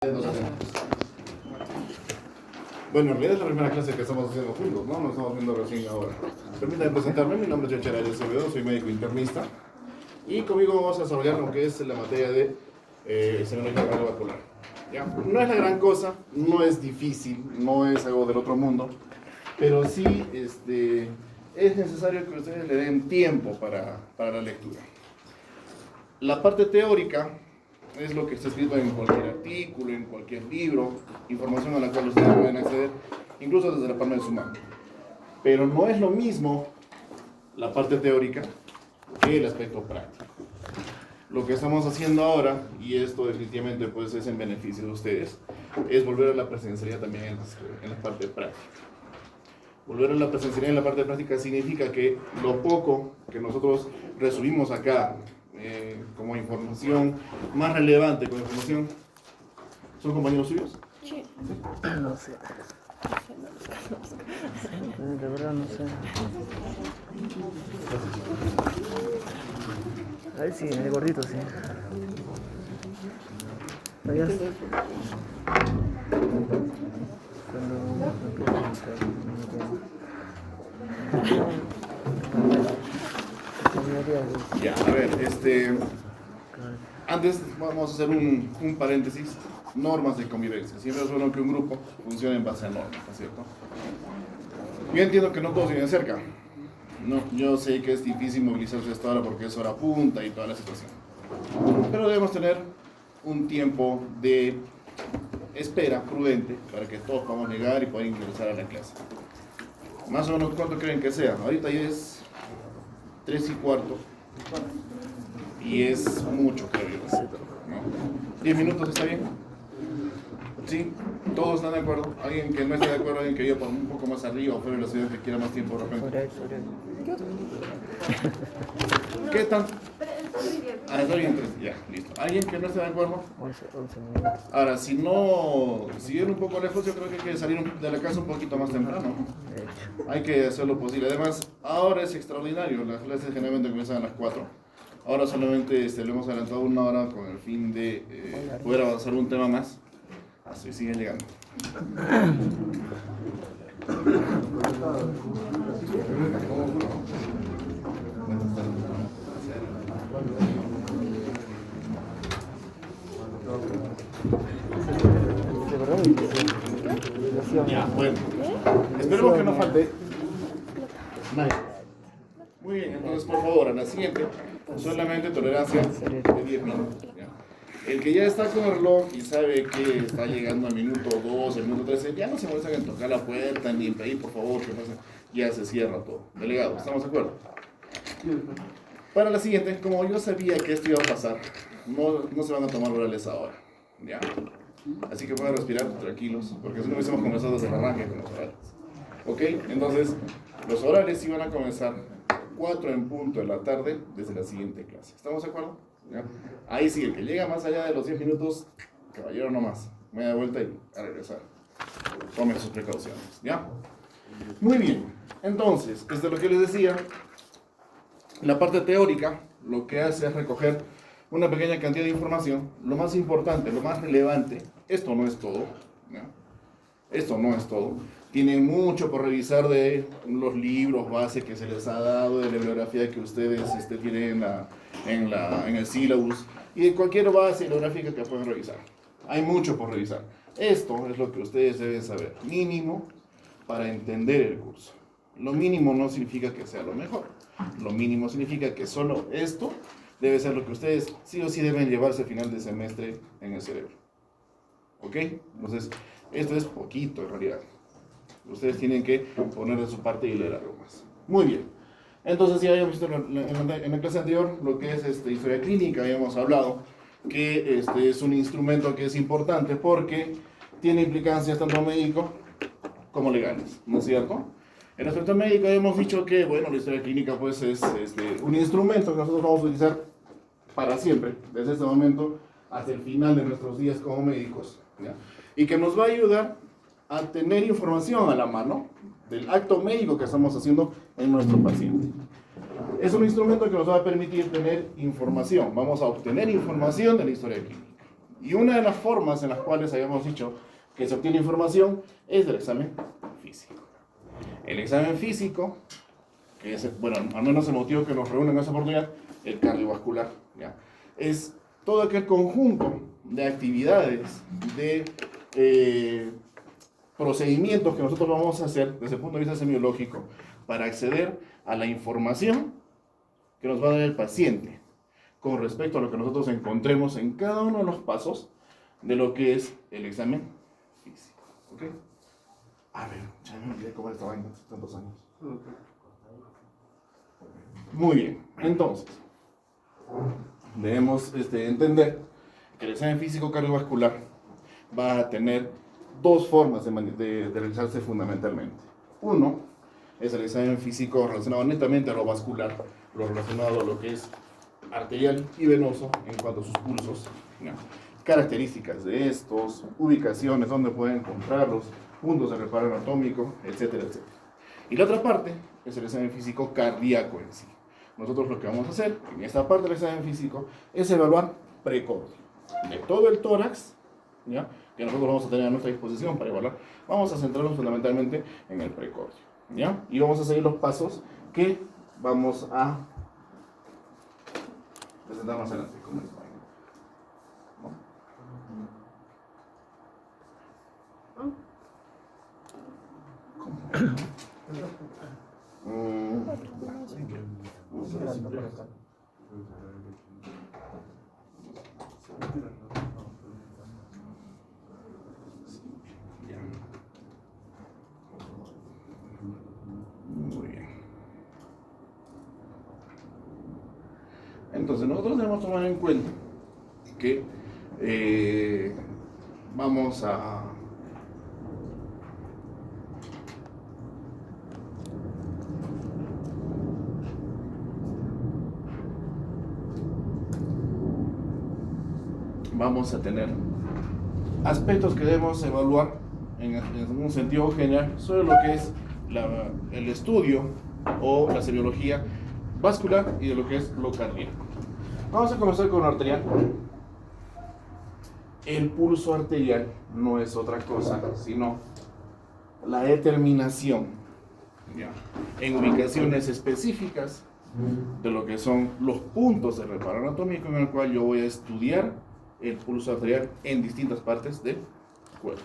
Bueno, en realidad es la primera clase que estamos haciendo juntos, ¿no? Nos estamos viendo recién ahora. Permítanme presentarme, mi nombre es Yochar Arias Acevedo, soy médico internista. Y conmigo vamos a desarrollar lo que es la materia de senología cardiovascular. ¿Ya? No es la gran cosa, no es difícil, no es algo del otro mundo, pero sí es necesario que ustedes le den tiempo para la lectura. La parte teórica es lo que está escrito en cualquier artículo, en cualquier libro, información a la cual ustedes pueden acceder, incluso desde la palma de su mano. Pero no es lo mismo la parte teórica que el aspecto práctico. Lo que estamos haciendo ahora, y esto definitivamente pues, es en beneficio de ustedes, es volver a la presencialidad también en la parte práctica. Volver a la presencialidad en la parte práctica significa que lo poco que nosotros resumimos acá, como información más relevante, como información, ¿son compañeros suyos? Sí. No sé. De verdad no sé. Ahí sí, el gordito sí. Allá está. Cuando Ya, a ver, antes vamos a hacer un paréntesis. Normas de convivencia. Siempre es bueno que un grupo funcione en base a normas, ¿no es cierto? Yo entiendo que no todos viven cerca. No, yo sé que es difícil movilizarse a esta hora porque es hora punta y toda la situación. Pero debemos tener un tiempo de espera prudente para que todos podamos llegar y poder ingresar a la clase. Más o menos, ¿cuánto creen que sea? Ahorita ya es 3:15. Y es mucho, creo yo, ¿no? ¿10 minutos está bien? ¿Sí? ¿Todos están de acuerdo? ¿Alguien que no esté de acuerdo? ¿Alguien que viva por un poco más arriba o fuera de la ciudad que quiera más tiempo de repente? ¿Qué tal? Está bien, ya, listo. ¿Alguien que no esté de acuerdo? 11 minutos. Ahora, si viven un poco lejos, yo creo que hay que salir de la casa un poquito más temprano. Hay que hacer lo posible. Además, ahora es extraordinario. Las clases generalmente comienzan a las 4. Ahora solamente le hemos adelantado 1 hora con el fin de poder avanzar un tema más. Así siguen llegando. Ya, bueno. Esperemos que no falte. Muy bien, entonces por favor, a la siguiente, solamente tolerancia de 10 minutos. ¿Ya? El que ya está con el reloj y sabe que está llegando al minuto 2, al minuto 13, ya no se molesta en tocar la puerta ni en pedir por favor que pase, ya se cierra todo. Delegado, ¿estamos de acuerdo? Para la siguiente, como yo sabía que esto iba a pasar, no se van a tomar orales ahora, ¿ya? Así que pueden respirar tranquilos, porque si no hubiésemos comenzado desde el arranque con los orales. ¿Ok? Entonces, los orales iban a comenzar 4 en punto de la tarde desde la siguiente clase. ¿Estamos de acuerdo? ¿Ya? Ahí sí, el que llega más allá de los 10 minutos, caballero no más. Me da vuelta y a regresar. Tomen sus precauciones. ¿Ya? Muy bien. Entonces, desde lo que les decía, la parte teórica lo que hace es recoger una pequeña cantidad de información. Lo más importante, lo más relevante, esto no es todo. ¿Ya? Esto no es todo. Tienen mucho por revisar de los libros base que se les ha dado, de la bibliografía que ustedes tienen en el syllabus y de cualquier base bibliográfica que puedan revisar. Hay mucho por revisar. Esto es lo que ustedes deben saber, mínimo para entender el curso. Lo mínimo no significa que sea lo mejor. Lo mínimo significa que solo esto debe ser lo que ustedes sí o sí deben llevarse a final de semestre en el cerebro. ¿Ok? Entonces, esto es poquito en realidad. Ustedes tienen que poner de su parte y leer algo más. Muy bien. Entonces, ya habíamos visto en la clase anterior lo que es historia clínica. Habíamos hablado que es un instrumento que es importante porque tiene implicancias tanto médico como legales, ¿no es cierto? En el aspecto médico habíamos dicho que, bueno, la historia clínica pues es un instrumento que nosotros vamos a utilizar para siempre, desde este momento hasta el final de nuestros días como médicos, ¿ya? Y que nos va a ayudar a tener información a la mano del acto médico que estamos haciendo en nuestro paciente. Es un instrumento que nos va a permitir tener información. Vamos a obtener información de la historia clínica. Y una de las formas en las cuales habíamos dicho que se obtiene información es del examen físico. El examen físico, que es, bueno, al menos el motivo que nos reúne en esta oportunidad, el cardiovascular, ¿ya? Es todo aquel conjunto de actividades, de procedimientos que nosotros vamos a hacer desde el punto de vista semiológico para acceder a la información que nos va a dar el paciente con respecto a lo que nosotros encontremos en cada uno de los pasos de lo que es el examen físico. ¿Ok? A ver, ya me olvidé cómo estaba en tantos años. Muy bien, entonces, debemos entender que el examen físico cardiovascular va a tener dos formas de realizarse fundamentalmente. Uno es el examen físico relacionado netamente a lo vascular, lo relacionado a lo que es arterial y venoso en cuanto a sus pulsos, ¿no? Características de estos, ubicaciones, donde pueden encontrarlos, puntos de reparo anatómico, etcétera, etcétera. Y la otra parte es el examen físico cardíaco en sí. Nosotros lo que vamos a hacer en esta parte del examen físico es evaluar precordio de todo el tórax, ¿ya? Que nosotros vamos a tener a nuestra disposición para evaluar. Vamos a centrarnos fundamentalmente en el precordio, ¿ya? Y vamos a seguir los pasos que vamos a presentar más adelante. Muy bien. Entonces nosotros debemos tomar en cuenta que vamos a tener aspectos que debemos evaluar en un sentido general sobre lo que es el estudio o la semiología vascular y de lo que es lo cardíaco. Vamos a comenzar con lo arterial. El pulso arterial no es otra cosa sino la determinación, ¿ya?, en ubicaciones específicas de lo que son los puntos de reparo anatómico en el cual yo voy a estudiar el pulso arterial en distintas partes del cuerpo.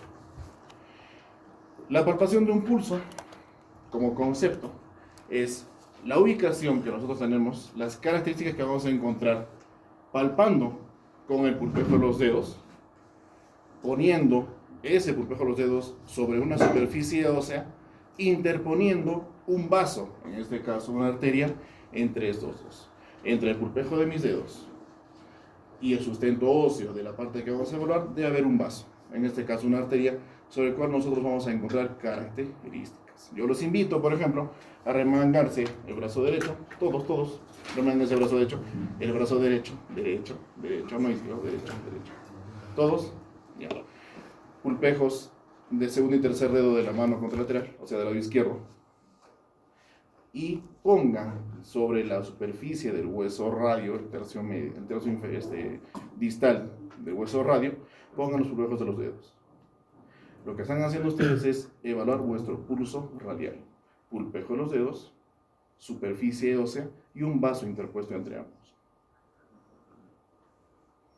La palpación de un pulso, como concepto, es la ubicación que nosotros tenemos, las características que vamos a encontrar palpando con el pulpejo de los dedos, poniendo ese pulpejo de los dedos sobre una superficie ósea, interponiendo un vaso, en este caso una arteria, entre estos dos, entre el pulpejo de mis dedos y el sustento óseo de la parte que vamos a evaluar. Debe haber un vaso, en este caso una arteria, sobre el cual nosotros vamos a encontrar características. Yo los invito, por ejemplo, a remangarse el brazo derecho, todos, remánguense el brazo derecho, derecho, no izquierdo, derecho, todos, ya. Pulpejos de segundo y tercer dedo de la mano contralateral, o sea, del lado izquierdo, y pongan sobre la superficie del hueso radio, el tercio distal del hueso radio, pongan los pulpejos de los dedos. Lo que están haciendo ustedes es evaluar vuestro pulso radial, pulpejo de los dedos, superficie ósea y un vaso interpuesto entre ambos.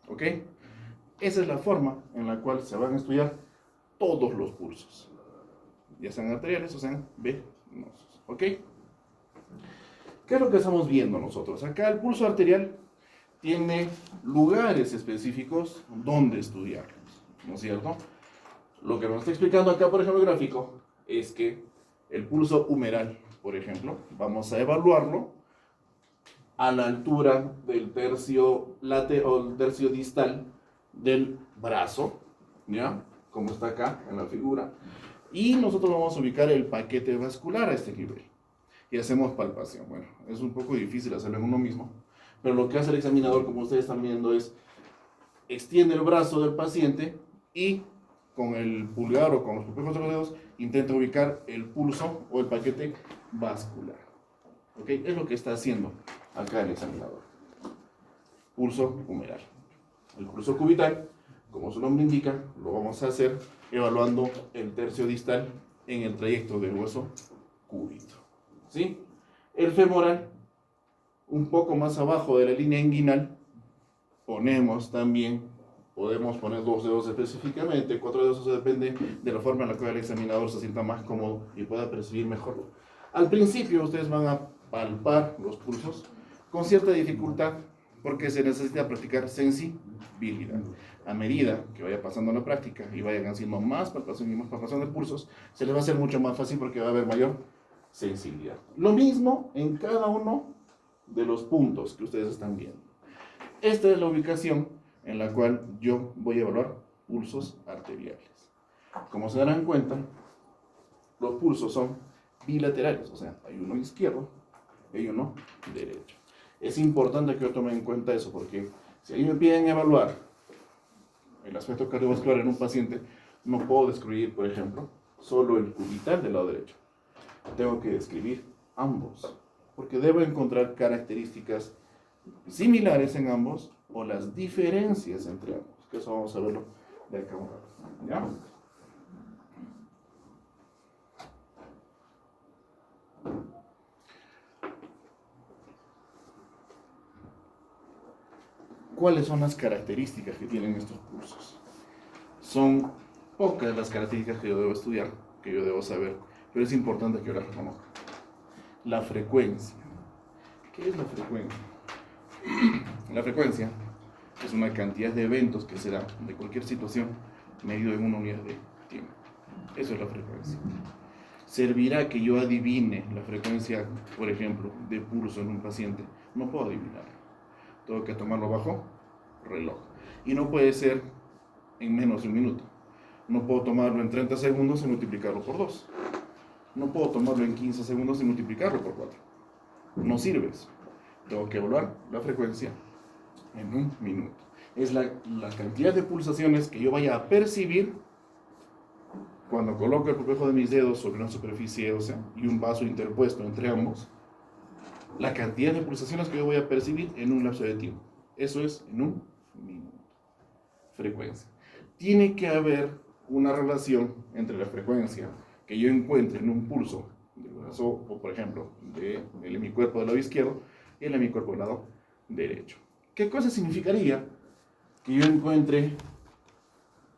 ¿Ok? Esa es la forma en la cual se van a estudiar todos los pulsos, ya sean arteriales o sean venosos. ¿Ok? ¿Qué es lo que estamos viendo nosotros? Acá el pulso arterial tiene lugares específicos donde estudiarlos, ¿no es cierto? Lo que nos está explicando acá, por ejemplo, el gráfico, es que el pulso humeral, por ejemplo, vamos a evaluarlo a la altura del tercio distal del brazo, ¿ya?, como está acá en la figura, y nosotros vamos a ubicar el paquete vascular a este nivel y hacemos palpación. Bueno, es un poco difícil hacerlo en uno mismo, pero lo que hace el examinador, como ustedes están viendo, es extiende el brazo del paciente y con el pulgar o con los pulpejos de los dedos intenta ubicar el pulso o el paquete vascular. ¿Ok? Es lo que está haciendo acá el examinador. Pulso humeral. El pulso cubital Como su nombre indica, lo vamos a hacer evaluando el tercio distal en el trayecto del hueso cúbito. ¿Sí? El femoral, un poco más abajo de la línea inguinal, podemos poner 2 dedos específicamente, 4 dedos, eso depende de la forma en la cual el examinador se sienta más cómodo y pueda percibir mejor. Al principio ustedes van a palpar los pulsos con cierta dificultad porque se necesita practicar sensibilidad. A medida que vaya pasando la práctica y vayan haciendo más palpación y más palpación de pulsos, se les va a hacer mucho más fácil porque va a haber mayor sensibilidad. Lo mismo en cada uno de los puntos que ustedes están viendo. Esta es la ubicación en la cual yo voy a evaluar pulsos arteriales. Como se darán cuenta, los pulsos son bilaterales, o sea, hay uno izquierdo y hay uno derecho. Es importante que yo tome en cuenta eso, porque si a mí me piden evaluar el aspecto cardiovascular en un paciente, no puedo describir, por ejemplo, solo el cubital del lado derecho. Tengo que describir ambos, porque debo encontrar características similares en ambos o las diferencias entre ambos, que eso vamos a verlo de acá a un rato. ¿Ya? ¿Cuáles son las características que tienen estos pulsos? Son pocas las características que yo debo estudiar, que yo debo saber, pero es importante que yo las reconozca. La frecuencia. ¿Qué es la frecuencia? La frecuencia es una cantidad de eventos que se da de cualquier situación medido en una unidad de tiempo. Eso es la frecuencia. ¿Servirá que yo adivine la frecuencia, por ejemplo, de pulso en un paciente? No puedo adivinarlo. Tengo que tomarlo bajo reloj. Y no puede ser en menos de un minuto. No puedo tomarlo en 30 segundos y multiplicarlo por 2. No puedo tomarlo en 15 segundos y multiplicarlo por 4. No sirve eso. Tengo que evaluar la frecuencia en un minuto. Es la cantidad de pulsaciones que yo vaya a percibir cuando coloco el propejo de mis dedos sobre una superficie ósea y un vaso interpuesto entre ambos. La cantidad de pulsaciones que yo voy a percibir en un lapso de tiempo. Eso es en un minuto. Frecuencia. Tiene que haber una relación entre la frecuencia que yo encuentre en un pulso del brazo, o por ejemplo, del hemicuerpo del lado izquierdo y el hemicuerpo del lado derecho. ¿Qué cosa significaría que yo encuentre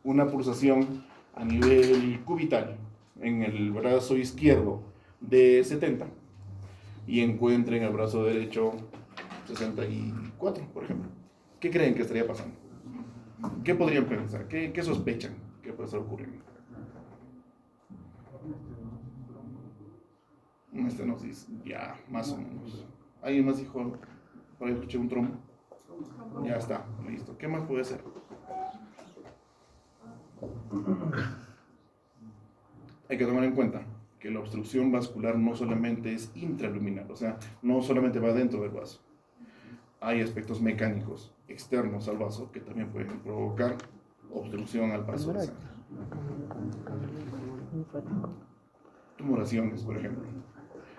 una pulsación a nivel cubital en el brazo izquierdo de 70 y encuentre en el brazo derecho 64, por ejemplo? ¿Qué creen que estaría pasando? ¿Qué podrían pensar? ¿Qué sospechan que puede estar ocurriendo? Este nos dice, ya, más o menos. ¿Alguien más dijo, por ahí escuché un trombo? Ya está, listo. ¿Qué más puede ser? Hay que tomar en cuenta que la obstrucción vascular no solamente es intraluminal, o sea, no solamente va dentro del vaso. Hay aspectos mecánicos externos al vaso que también pueden provocar obstrucción al paso de sangre. Tumoraciones, por ejemplo.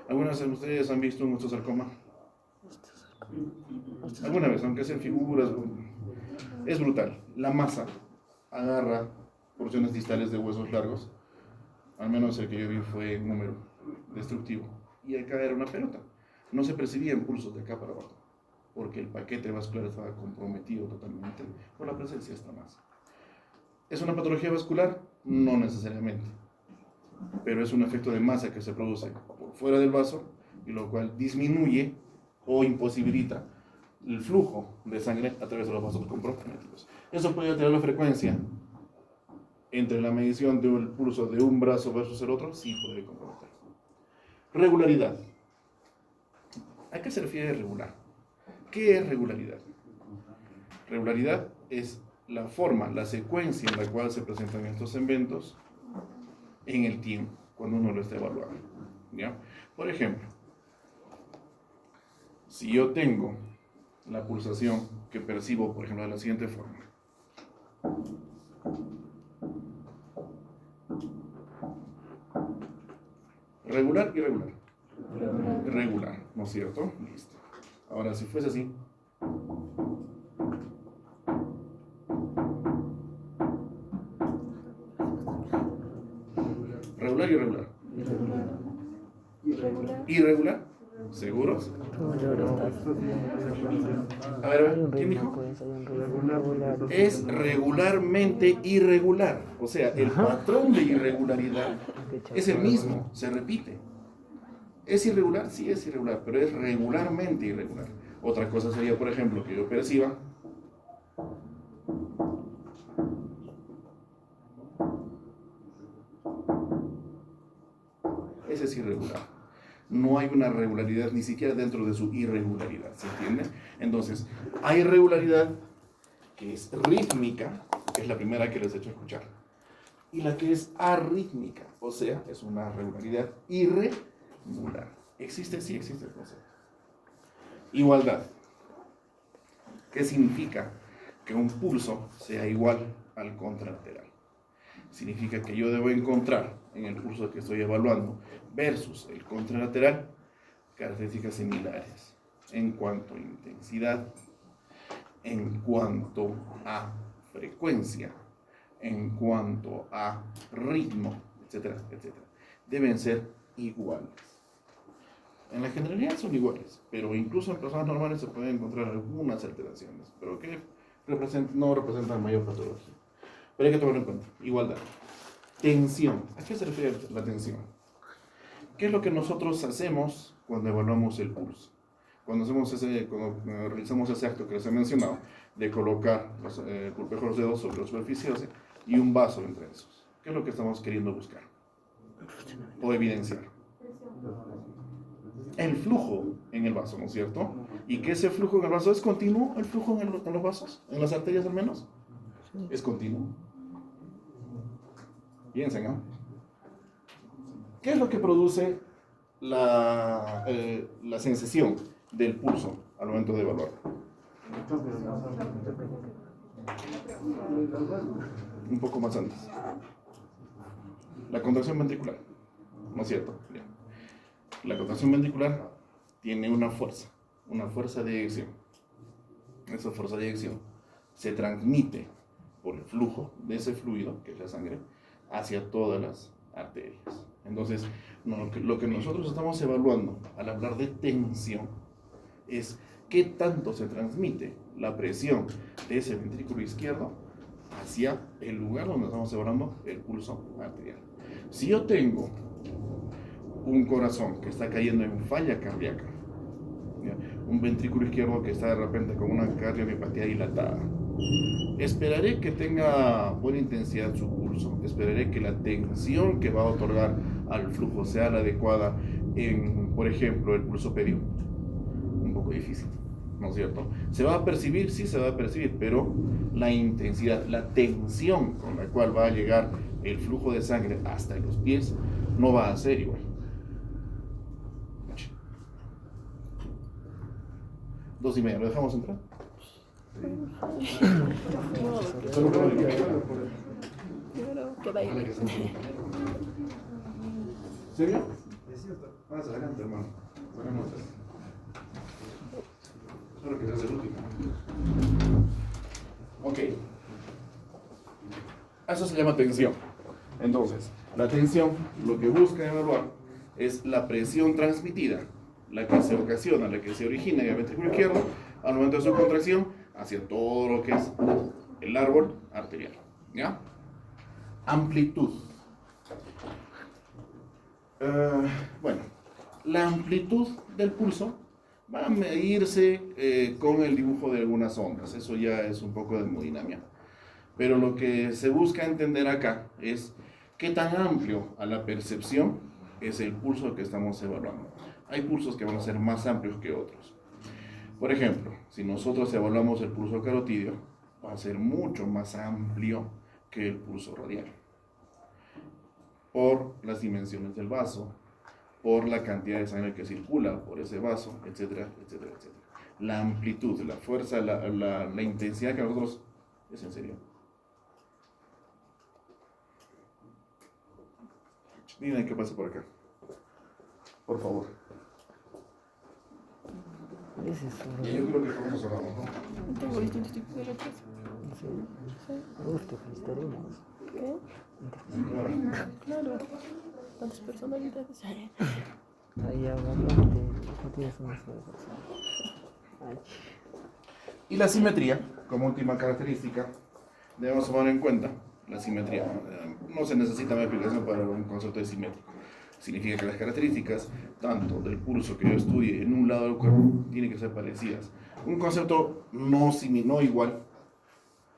¿Algunas de ustedes han visto un osteosarcoma? Alguna vez, aunque sean figuras, es brutal. La masa agarra porciones distales de huesos largos, al menos el que yo vi fue un número destructivo, y acá era una pelota. No se percibía impulsos de acá para abajo, porque el paquete vascular estaba comprometido totalmente por la presencia de esta masa. ¿Es una patología vascular? No necesariamente, pero es un efecto de masa que se produce por fuera del vaso, y lo cual disminuye o imposibilita el flujo de sangre a través de los vasos comprometidos. Eso puede alterar la frecuencia. Entre la medición del pulso de un brazo versus el otro, sí puede comprometer. Regularidad. ¿A qué se refiere regular? ¿Qué es regularidad? Regularidad es la forma, la secuencia en la cual se presentan estos eventos en el tiempo, cuando uno lo está evaluando. ¿Ya? Por ejemplo, si yo tengo la pulsación que percibo, por ejemplo, de la siguiente forma. Regular y regular. Regular, ¿no es cierto? Listo. Ahora, si fuese así. ¿Regular y irregular? Irregular. ¿Irregular? ¿Seguros? ¿Cómo le ahora estás? A ver, Hay un ¿quién ritmo, dijo? pues, hay un regular. Es regularmente irregular. O sea, el patrón de irregularidad es el mismo, se repite. ¿Es irregular? Sí, es irregular, pero es regularmente irregular. Otra cosa sería, por ejemplo, que yo perciba ese es irregular. No hay una regularidad ni siquiera dentro de su irregularidad, ¿se entiende? Entonces, hay regularidad que es rítmica, que es la primera que les he hecho escuchar, y la que es arrítmica, o sea, es una regularidad irregular. ¿Existe? Sí, existe el concepto. Igualdad. ¿Qué significa? Que un pulso sea igual al contralateral. Significa que yo debo encontrar en el pulso que estoy evaluando versus el contralateral características similares en cuanto a intensidad, en cuanto a frecuencia, en cuanto a ritmo, etcétera, etcétera. Deben ser iguales. En la generalidad son iguales, pero incluso en personas normales se pueden encontrar algunas alteraciones, pero que no representan mayor patología. Pero hay que tomarlo en cuenta. Igualdad. Tensión. ¿A qué se refiere la tensión? ¿Qué es lo que nosotros hacemos cuando evaluamos el pulso? Cuando realizamos ese acto que les he mencionado, de colocar el pulpejo de los dedos sobre la superficie ósea y un vaso entre esos. ¿Qué es lo que estamos queriendo buscar? O evidenciar. El flujo en el vaso, ¿no es cierto? ¿Y que ese flujo en el vaso es continuo? ¿El flujo en los vasos? ¿En las arterias al menos? ¿Es continuo? Piensen, ¿no? ¿Qué es lo que produce la sensación del pulso al momento de evaluar? Un poco más antes. La contracción ventricular, ¿no es cierto? Bien. La contracción ventricular tiene una fuerza de eyección. Esa fuerza de eyección se transmite por el flujo de ese fluido, que es la sangre, hacia todas las arterias. Entonces, lo que nosotros estamos evaluando al hablar de tensión es qué tanto se transmite la presión de ese ventrículo izquierdo hacia el lugar donde estamos evaluando el pulso arterial. Si yo tengo un corazón que está cayendo en falla cardíaca, ¿ya? Un ventrículo izquierdo que está de repente con una cardiomiopatía dilatada, esperaré que tenga buena intensidad su pulso, esperaré que la tensión que va a otorgar al flujo sea la adecuada en, por ejemplo, el pulso pedio. Un poco difícil, ¿no es cierto? ¿Se va a percibir? Sí, se va a percibir, pero la intensidad, la tensión con la cual va a llegar el flujo de sangre hasta los pies no va a ser igual. 2:30, ¿lo dejamos entrar? ¿Serio? Más adelante, hermano. Buenas noches. Espero que seas el último. Ok. Eso se llama tensión. Entonces, la tensión lo que busca evaluar es la presión transmitida, la que se ocasiona, la que se origina en el ventrículo izquierdo al momento de su contracción hacia todo lo que es el árbol arterial. ¿Ya? Amplitud. Bueno, la amplitud del pulso va a medirse con el dibujo de algunas ondas. Eso ya es un poco de hemodinamia. Pero lo que se busca entender acá es qué tan amplio a la percepción es el pulso que estamos evaluando. Hay pulsos que van a ser más amplios que otros. Por ejemplo, si nosotros evaluamos el pulso carotídeo, va a ser mucho más amplio que el pulso radial. Por las dimensiones del vaso, por la cantidad de sangre que circula por ese vaso, etcétera, etcétera, etcétera. La amplitud, la fuerza, la intensidad que nosotros... ¿Es en serio? Miren qué pasa por acá. Por favor. ¿Qué es eso? Y yo creo que con eso cerramos, ¿no? No tengo distintos tipos de letras. ¿En serio? Sí. Te felicitaremos. ¿Qué? Claro. Claro. ¿Cuántas personalidades hay? Ahí hablando de no tienes una sola persona. Ay, Y la simetría, como última característica, debemos tomar en cuenta la simetría. No se necesita más explicación para un concepto de simétrico. Significa que las características, tanto del pulso que yo estudie en un lado del cuerpo, tienen que ser parecidas. Un concepto no igual,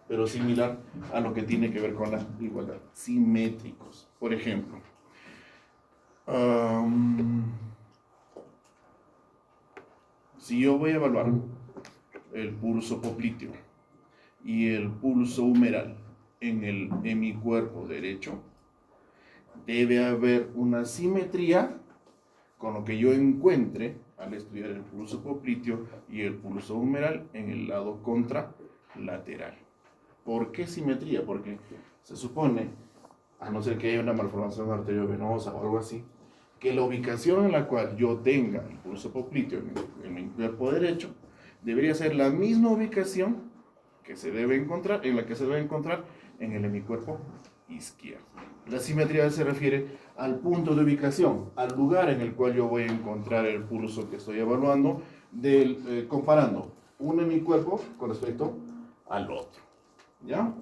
pero similar a lo que tiene que ver con la igualdad. Simétricos. Por ejemplo, si yo voy a evaluar el pulso popliteo y el pulso humeral en mi cuerpo derecho, debe haber una simetría con lo que yo encuentre al estudiar el pulso popliteo y el pulso humeral en el lado contralateral. ¿Por qué simetría? Porque se supone, a no ser que haya una malformación arteriovenosa o algo así, que la ubicación en la cual yo tenga el pulso popliteo en mi cuerpo derecho debería ser la misma ubicación que se debe encontrar, en la que se debe encontrar en el hemicuerpo izquierdo. La simetría se refiere al punto de ubicación, al lugar en el cual yo voy a encontrar el pulso que estoy evaluando, comparando un hemicuerpo con respecto al otro. ¿Ya?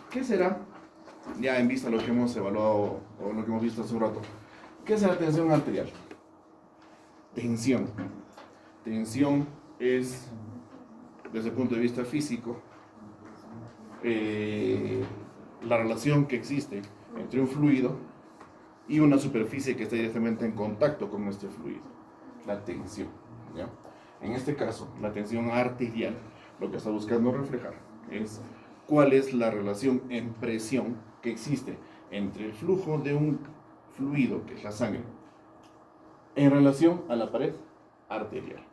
¿Qué será? Ya en vista de lo que hemos evaluado o lo que hemos visto hace un rato. ¿Qué es la tensión arterial? Tensión. Tensión es, desde el punto de vista físico, la relación que existe entre un fluido y una superficie que está directamente en contacto con este fluido. La tensión. ¿Ya? En este caso, la tensión arterial, lo que está buscando reflejar es cuál es la relación en presión que existe entre el flujo de un fluido, que es la sangre, en relación a la pared arterial.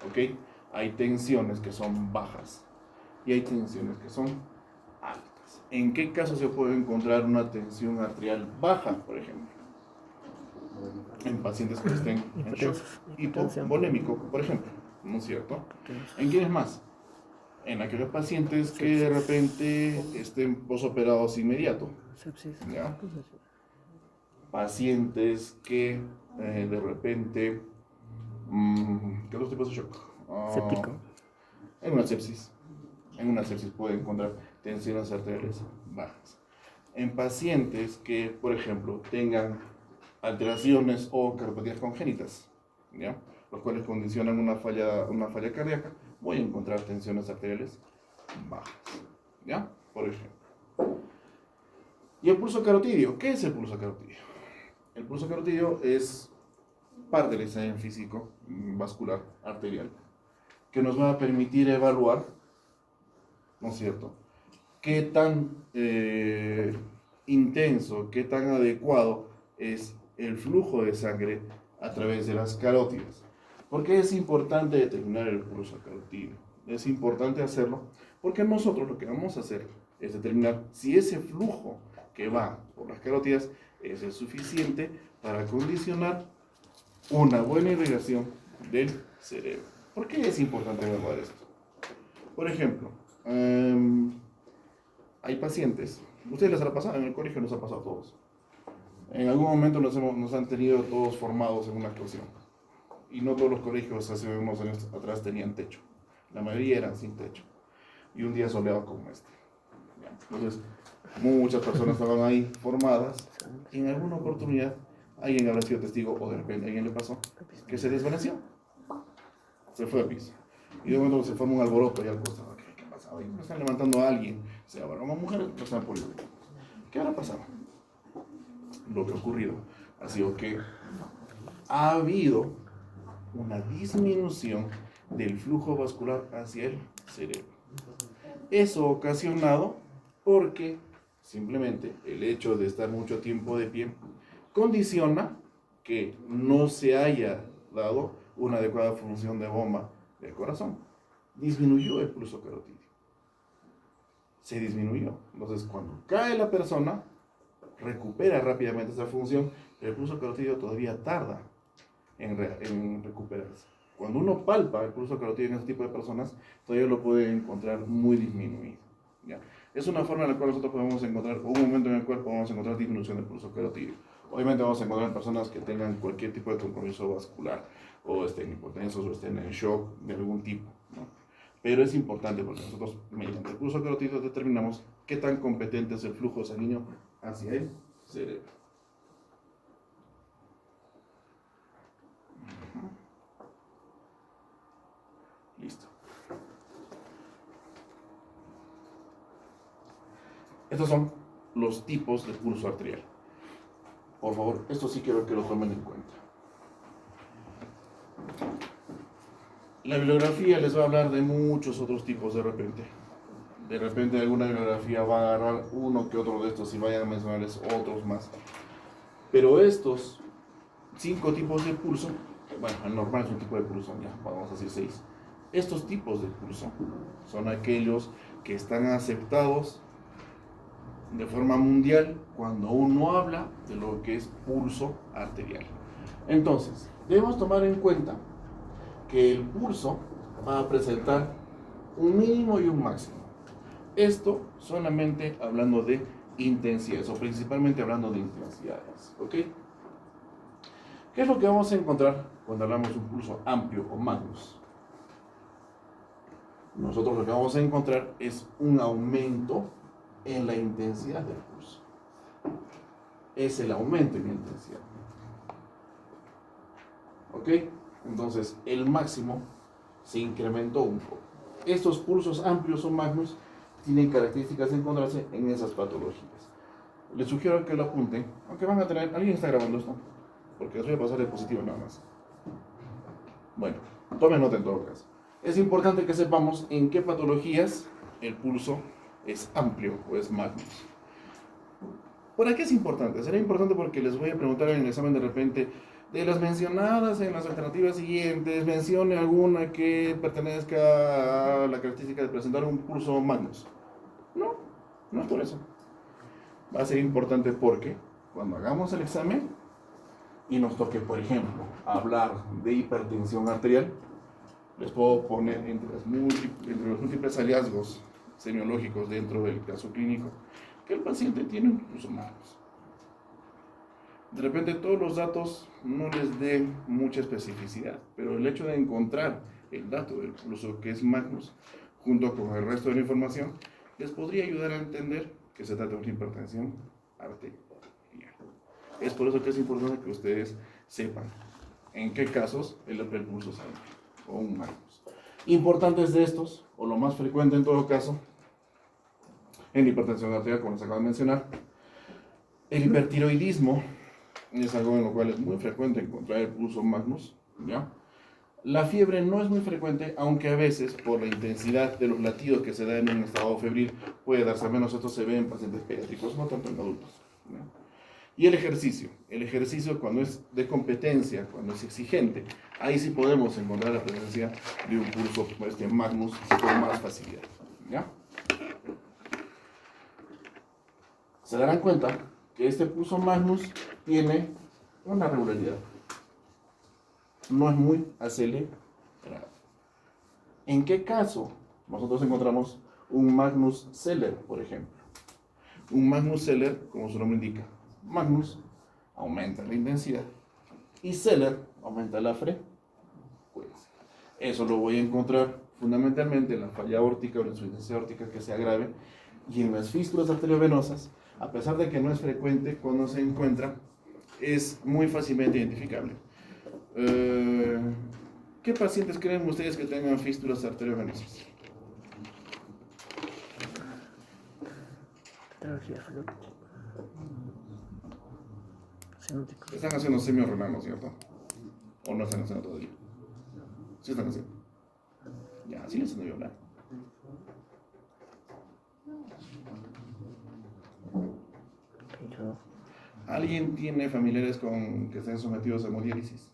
¿Ok? Hay tensiones que son bajas y hay tensiones que son altas. ¿En qué caso se puede encontrar una tensión arterial baja, por ejemplo? En pacientes que estén en shock hipovolémico, por ejemplo, ¿no es cierto? ¿En quiénes más? En aquellos pacientes que de repente estén posoperados inmediato. ¿Ya? Pacientes que de repente ¿qué otros tipos de shock? Séptico. En una sepsis. En una sepsis puede encontrar tensiones arteriales bajas. En pacientes que, por ejemplo, tengan alteraciones o cardiopatías congénitas, ¿ya? Los cuales condicionan una falla cardíaca, voy a encontrar tensiones arteriales bajas, ¿ya? Por ejemplo. ¿Y el pulso carotidio? ¿Qué es el pulso carotidio? El pulso carotidio es parte del examen físico vascular arterial que nos va a permitir evaluar, ¿no es cierto?, qué tan intenso, qué tan adecuado es el flujo de sangre a través de las carótidas. ¿Por qué es importante determinar el pulso carotidio? Es importante hacerlo porque nosotros lo que vamos a hacer es determinar si ese flujo que va por las carótidas es el suficiente para condicionar una buena irrigación del cerebro. ¿Por qué es importante evaluar esto? Por ejemplo, hay pacientes, ustedes les ha pasado, en el colegio nos ha pasado a todos. En algún momento nos han tenido todos formados en una actuación. Y no todos los colegios hace unos años atrás tenían techo. La mayoría eran sin techo. Y un día soleado como este. Entonces, muchas personas estaban ahí formadas. Y en alguna oportunidad, alguien habrá sido testigo, o de repente a alguien le pasó, que se desvaneció. Se fue al piso. Y de momento se forma un alboroto y al costado. ¿Qué pasaba? Y están levantando a alguien. Se agarraron a mujeres, no están por el. ¿Qué habrá pasado? Lo que ha ocurrido ha sido que ha habido una disminución del flujo vascular hacia el cerebro. Eso ocasionado porque simplemente el hecho de estar mucho tiempo de pie condiciona que no se haya dado una adecuada función de bomba del corazón. Disminuyó el pulso carotidio. Se disminuyó. Entonces, cuando cae la persona, recupera rápidamente esa función, pero el pulso carotidio todavía tarda en recuperarse. Cuando uno palpa el pulso carotídeo en este tipo de personas, todavía lo puede encontrar muy disminuido. ¿Ya? Es una forma en la cual nosotros podemos encontrar, un momento en el cual podemos encontrar disminución del pulso carotídeo. Obviamente vamos a encontrar personas que tengan cualquier tipo de compromiso vascular, o estén hipotensos, o estén en shock de algún tipo, ¿no? Pero es importante porque nosotros, mediante el pulso carotídeo, determinamos qué tan competente es el flujo sanguíneo hacia el cerebro. Listo. Estos son los tipos de pulso arterial. Por favor, esto sí quiero que lo tomen en cuenta. La bibliografía les va a hablar de muchos otros tipos de repente. De repente alguna bibliografía va a agarrar uno que otro de estos y vayan a mencionarles otros más. Pero estos 5 tipos de pulso, bueno, el normal es un tipo de pulso, ya vamos a decir 6. Estos tipos de pulso son aquellos que están aceptados de forma mundial cuando uno habla de lo que es pulso arterial. Entonces, debemos tomar en cuenta que el pulso va a presentar un mínimo y un máximo. Esto solamente hablando de intensidades, o principalmente hablando de intensidades, ¿ok? ¿Qué es lo que vamos a encontrar cuando hablamos de un pulso amplio o magnus? Nosotros lo que vamos a encontrar es un aumento en la intensidad del pulso. Es el aumento en la intensidad. ¿Ok? Entonces, el máximo se incrementó un poco. Estos pulsos amplios o magnus tienen características de encontrarse en esas patologías. Les sugiero que lo apunten, aunque van a tener... ¿Alguien está grabando esto? Porque les voy a pasar el dispositivo nada más. Bueno, tomen nota en todo caso. Es importante que sepamos en qué patologías el pulso es amplio o es magnus. ¿Por qué es importante? Será importante porque les voy a preguntar en el examen de repente, de las mencionadas en las alternativas siguientes, mencione alguna que pertenezca a la característica de presentar un pulso magnus. No, no es por eso. Va a ser importante porque cuando hagamos el examen y nos toque, por ejemplo, hablar de hipertensión arterial, les puedo poner entre los múltiples hallazgos semiológicos dentro del caso clínico que el paciente tiene un pulso magnus. De repente todos los datos no les den mucha especificidad, pero el hecho de encontrar el dato del pulso que es magnus junto con el resto de la información les podría ayudar a entender que se trata de una hipertensión arterial. Es por eso que es importante que ustedes sepan en qué casos el pulso es amplio o un magnus. Importantes de estos, o lo más frecuente en todo caso, en la hipertensión arterial, como les acabo de mencionar, el hipertiroidismo es algo en lo cual es muy frecuente encontrar el pulso magnus, ¿ya? La fiebre no es muy frecuente, aunque a veces por la intensidad de los latidos que se da en un estado febril puede darse, al menos esto se ve en pacientes pediátricos, no tanto en adultos, ¿ya? Y el ejercicio cuando es de competencia, cuando es exigente, ahí sí podemos encontrar la presencia de un pulso magnus con más facilidad, ¿ya? Se darán cuenta que este pulso magnus tiene una regularidad. No es muy acelerado. ¿En qué caso nosotros encontramos un magnus celer, por ejemplo? Un magnus celer, como su nombre indica, magnus aumenta la intensidad y celer aumenta la frecuencia. Eso lo voy a encontrar fundamentalmente en la falla aórtica o en la insuficiencia aórtica que se agrave y en las fístulas arteriovenosas. A pesar de que no es frecuente, cuando se encuentra es muy fácilmente identificable. ¿Qué pacientes creen ustedes que tengan fístulas arteriovenosas? Están haciendo semio-renal, ¿no es cierto? ¿O no están haciendo todavía? Sí están haciendo. Ya, sí les voy a hablar. ¿Alguien tiene familiares que estén sometidos a hemodiálisis?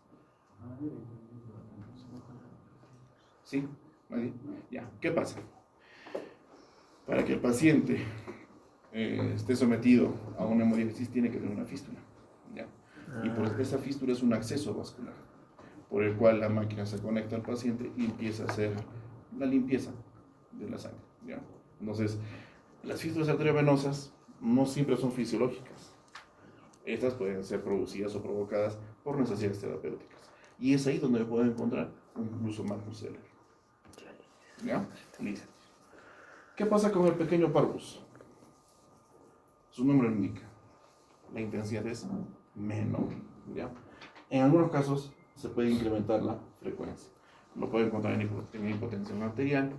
¿Sí? ¿Nadie? Ya, ¿qué pasa? Para que el paciente esté sometido a una hemodiálisis tiene que tener una fístula, ¿ya? Y por esa fístula es un acceso vascular. por el cual la máquina se conecta al paciente y empieza a hacer la limpieza de la sangre, ¿ya? Entonces, las fístulas arteriovenosas no siempre son fisiológicas. Estas pueden ser producidas o provocadas por necesidades terapéuticas. Y es ahí donde pueden encontrar un pulso Magnus Celler. ¿Ya? Listo. ¿Qué pasa con el pequeño parvus? Su nombre lo indica. La intensidad es menor, ¿ya? En algunos casos se puede incrementar la frecuencia. Lo puede encontrar en hipotensión arterial,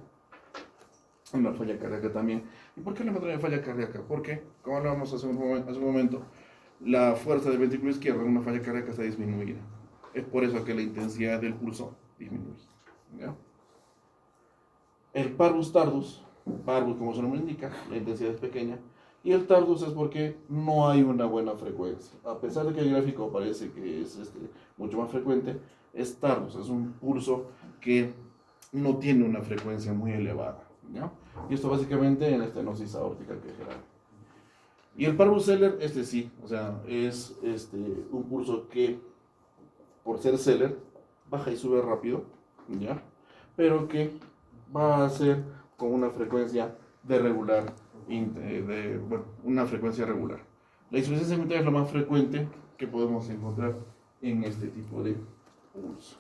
en la falla cardíaca también. ¿Y por qué le encontramos en falla cardíaca? Porque, como hablábamos hace un momento, la fuerza del ventrículo izquierdo en una falla cardíaca está disminuida. Es por eso que la intensidad del pulso disminuye, ¿ya? El parvus tardus, parvus como su nombre indica, la intensidad es pequeña, y el tardus es porque no hay una buena frecuencia. A pesar de que el gráfico parece que es mucho más frecuente, es tardus, es un pulso que no tiene una frecuencia muy elevada, ¿ya? Y esto básicamente en la estenosis aórtica quejeral. Y el parvus Celler, sí, o sea, es un pulso que, por ser Celler, baja y sube rápido, ¿ya? Pero que va a ser con una frecuencia una frecuencia regular. La insuficiencia mitral es lo más frecuente que podemos encontrar en este tipo de pulso.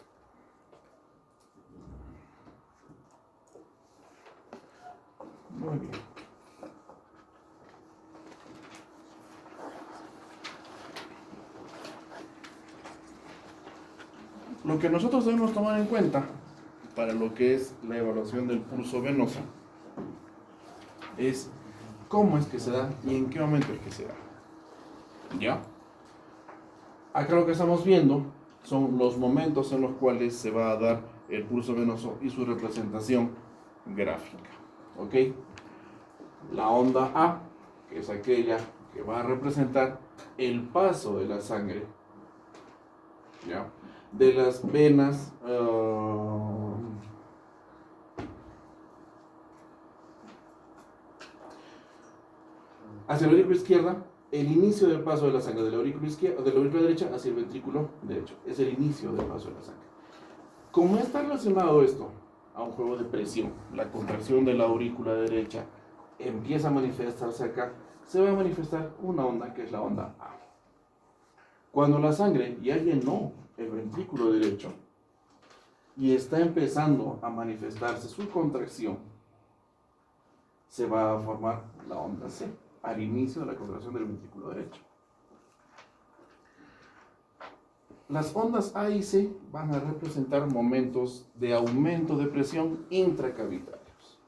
Muy bien. Lo que nosotros debemos tomar en cuenta para lo que es la evaluación del pulso venoso es cómo es que se da y en qué momento es que se da. ¿Ya? Acá lo que estamos viendo son los momentos en los cuales se va a dar el pulso venoso y su representación gráfica. ¿Ok? La onda A, que es aquella que va a representar el paso de la sangre, ¿ya?, de las venas hacia la aurícula izquierda, el inicio del paso de la sangre de la aurícula izquierda, de la aurícula derecha hacia el ventrículo derecho. Es el inicio del paso de la sangre. ¿Cómo está relacionado esto a un juego de presión? La contracción de la aurícula derecha empieza a manifestarse acá. Se va a manifestar una onda que es la onda A. Cuando la sangre ya llenó el ventrículo derecho y está empezando a manifestarse su contracción, se va a formar la onda C al inicio de la contracción del ventrículo derecho. Las ondas A y C van a representar momentos de aumento de presión intracavitarios,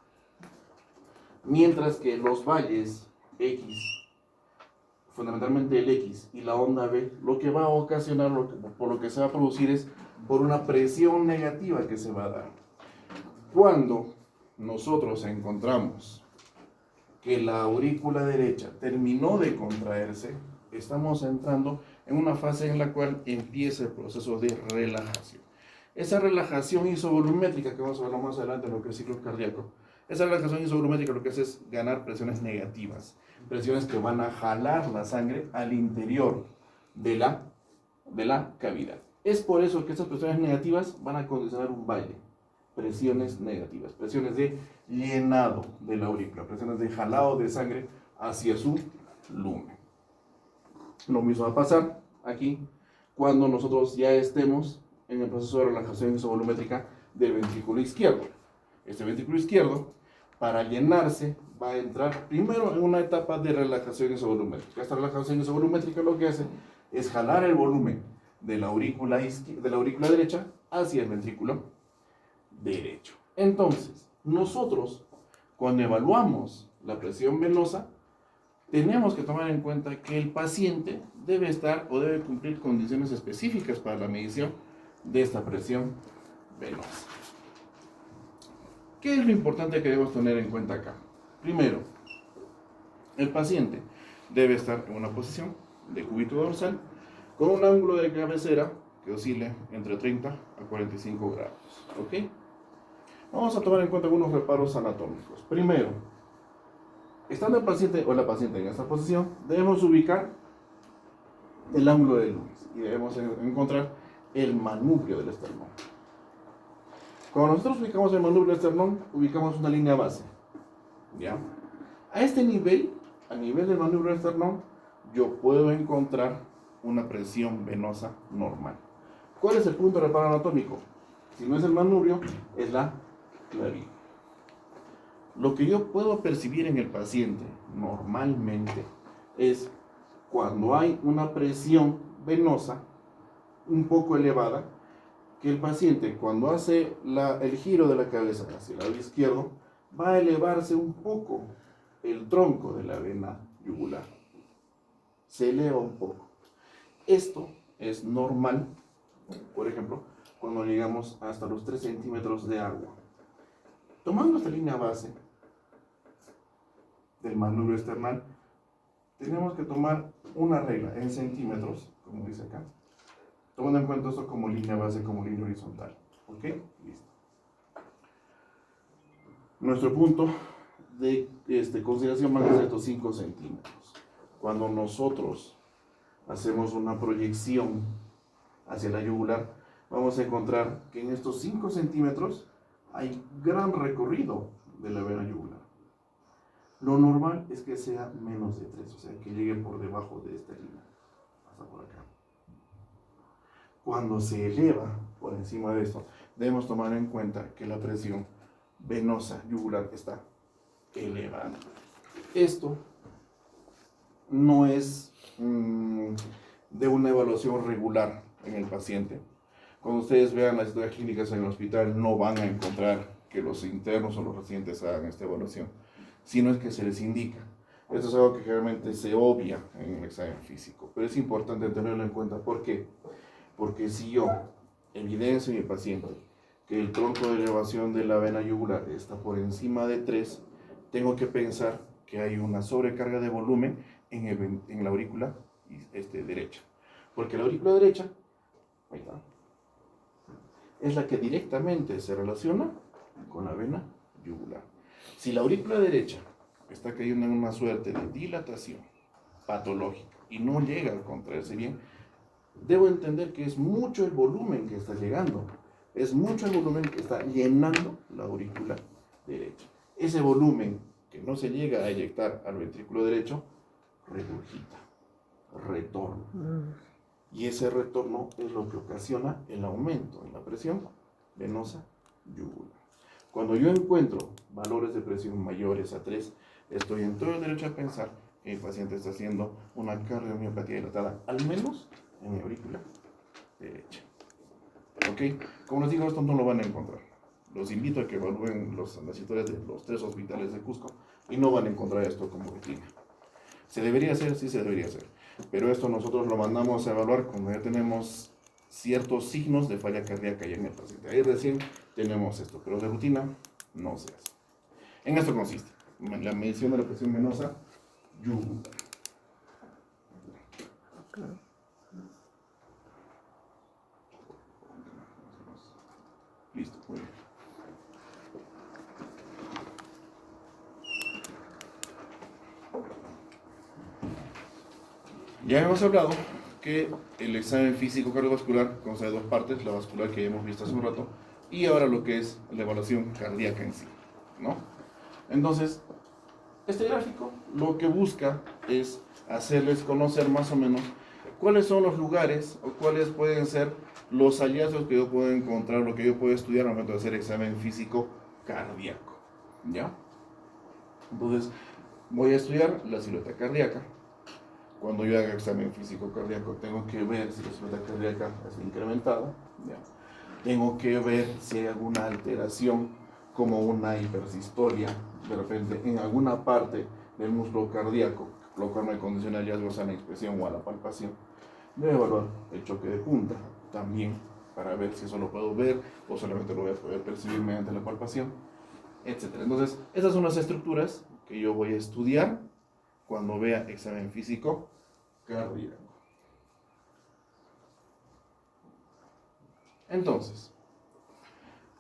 mientras que los valles X, fundamentalmente el X y la onda B, lo que va a ocasionar, por lo que se va a producir es por una presión negativa que se va a dar. Cuando nosotros encontramos que la aurícula derecha terminó de contraerse, estamos entrando en una fase en la cual empieza el proceso de relajación. Esa relajación isovolumétrica, que vamos a hablar más adelante en lo que es ciclo cardíaco, esa relajación isovolumétrica lo que hace es ganar presiones negativas, presiones que van a jalar la sangre al interior de la cavidad. Es por eso que estas presiones negativas van a condicionar un valle. Presiones negativas, presiones de llenado de la aurícula, presiones de jalado de sangre hacia su lumen. Lo mismo va a pasar aquí cuando nosotros ya estemos en el proceso de relajación isovolumétrica del ventrículo izquierdo. Este ventrículo izquierdo, para llenarse, va a entrar primero en una etapa de relajación isovolumétrica. Esta relajación isovolumétrica lo que hace es jalar el volumen de la aurícula derecha hacia el ventrículo derecho. Entonces, nosotros, cuando evaluamos la presión venosa, tenemos que tomar en cuenta que el paciente debe estar o debe cumplir condiciones específicas para la medición de esta presión venosa. ¿Qué es lo importante que debemos tener en cuenta acá? Primero, el paciente debe estar en una posición de cúbito dorsal con un ángulo de cabecera que oscile entre 30 a 45 grados. ¿Ok? Vamos a tomar en cuenta algunos reparos anatómicos. Primero, estando el paciente o la paciente en esta posición, debemos ubicar el ángulo de Lewis y debemos encontrar el manubrio del esternón. Cuando nosotros ubicamos el manubrio del esternón, ubicamos una línea base, ¿ya? A este nivel, a nivel del manubrio del esternón, yo puedo encontrar una presión venosa normal. ¿Cuál es el punto de reparo anatómico? Si no es el manubrio, es la clavícula. Lo que yo puedo percibir en el paciente normalmente es cuando hay una presión venosa un poco elevada, que el paciente cuando hace el giro de la cabeza hacia el lado izquierdo va a elevarse un poco el tronco de la vena yugular. Se eleva un poco. Esto es normal, por ejemplo, cuando llegamos hasta los 3 centímetros de agua. Tomando esta línea base del manubrio esternal, tenemos que tomar una regla en centímetros, como dice acá, tomando en cuenta esto como línea base, como línea horizontal. ¿Ok? Listo. Nuestro punto de consideración van a ser estos 5 centímetros. Cuando nosotros hacemos una proyección hacia la yugular, vamos a encontrar que en estos 5 centímetros hay gran recorrido de la vena yugular. Lo normal es que sea menos de 3, o sea, que llegue por debajo de esta línea, hasta por acá. Cuando se eleva por encima de esto, debemos tomar en cuenta que la presión venosa yugular está elevada. Esto no es de una evaluación regular en el paciente. Cuando ustedes vean las historias clínicas en el hospital, no van a encontrar que los internos o los residentes hagan esta evaluación, sino es que se les indica. Esto es algo que generalmente se obvia en el examen físico, pero es importante tenerlo en cuenta. ¿Por qué? Porque si yo evidencio en mi paciente que el tronco de elevación de la vena yugular está por encima de 3, tengo que pensar que hay una sobrecarga de volumen en la aurícula derecha. Porque la aurícula derecha, ahí está, es la que directamente se relaciona con la vena yugular. Si la aurícula derecha está cayendo en una suerte de dilatación patológica y no llega a contraerse bien, debo entender que es mucho el volumen que está llegando, es mucho el volumen que está llenando la aurícula derecha. Ese volumen que no se llega a eyectar al ventrículo derecho, regurgita, retorna. Y ese retorno es lo que ocasiona el aumento en la presión venosa yugular. Cuando yo encuentro valores de presión mayores a 3, estoy en todo el derecho a pensar que el paciente está haciendo una cardiomiopatía dilatada, al menos en mi aurícula derecha. ¿Ok? Como les digo, esto no lo van a encontrar. Los invito a que evalúen las historias de los 3 hospitales de Cusco y no van a encontrar esto como rutina. ¿Se debería hacer? Sí, se debería hacer. Pero esto nosotros lo mandamos a evaluar cuando ya tenemos ciertos signos de falla cardíaca ya en el paciente. Ahí recién tenemos esto, pero de rutina no se hace. En esto consiste la medición de la presión venosa yugular. Listo, muy bien. Ya hemos hablado que el examen físico cardiovascular consta de 2 partes, la vascular que ya hemos visto hace un rato, y ahora lo que es la evaluación cardíaca en sí, ¿no? Entonces, este gráfico lo que busca es hacerles conocer más o menos cuáles son los lugares o cuáles pueden ser los hallazgos que yo puedo encontrar, lo que yo puedo estudiar al momento de hacer examen físico cardíaco, ¿ya? Entonces, voy a estudiar la silueta cardíaca. Cuando yo haga examen físico cardíaco, tengo que ver si la silueta cardíaca está incrementada, ¿ya? Tengo que ver si hay alguna alteración, como una hipersistolia, de repente en alguna parte del músculo cardíaco, lo cual me condiciona hallazgos a la inspección o a la palpación. Debo evaluar el choque de punta también, para ver si eso lo puedo ver o solamente lo voy a poder percibir mediante la palpación, etc. Entonces, esas son las estructuras que yo voy a estudiar cuando vea examen físico cardíaco. Entonces,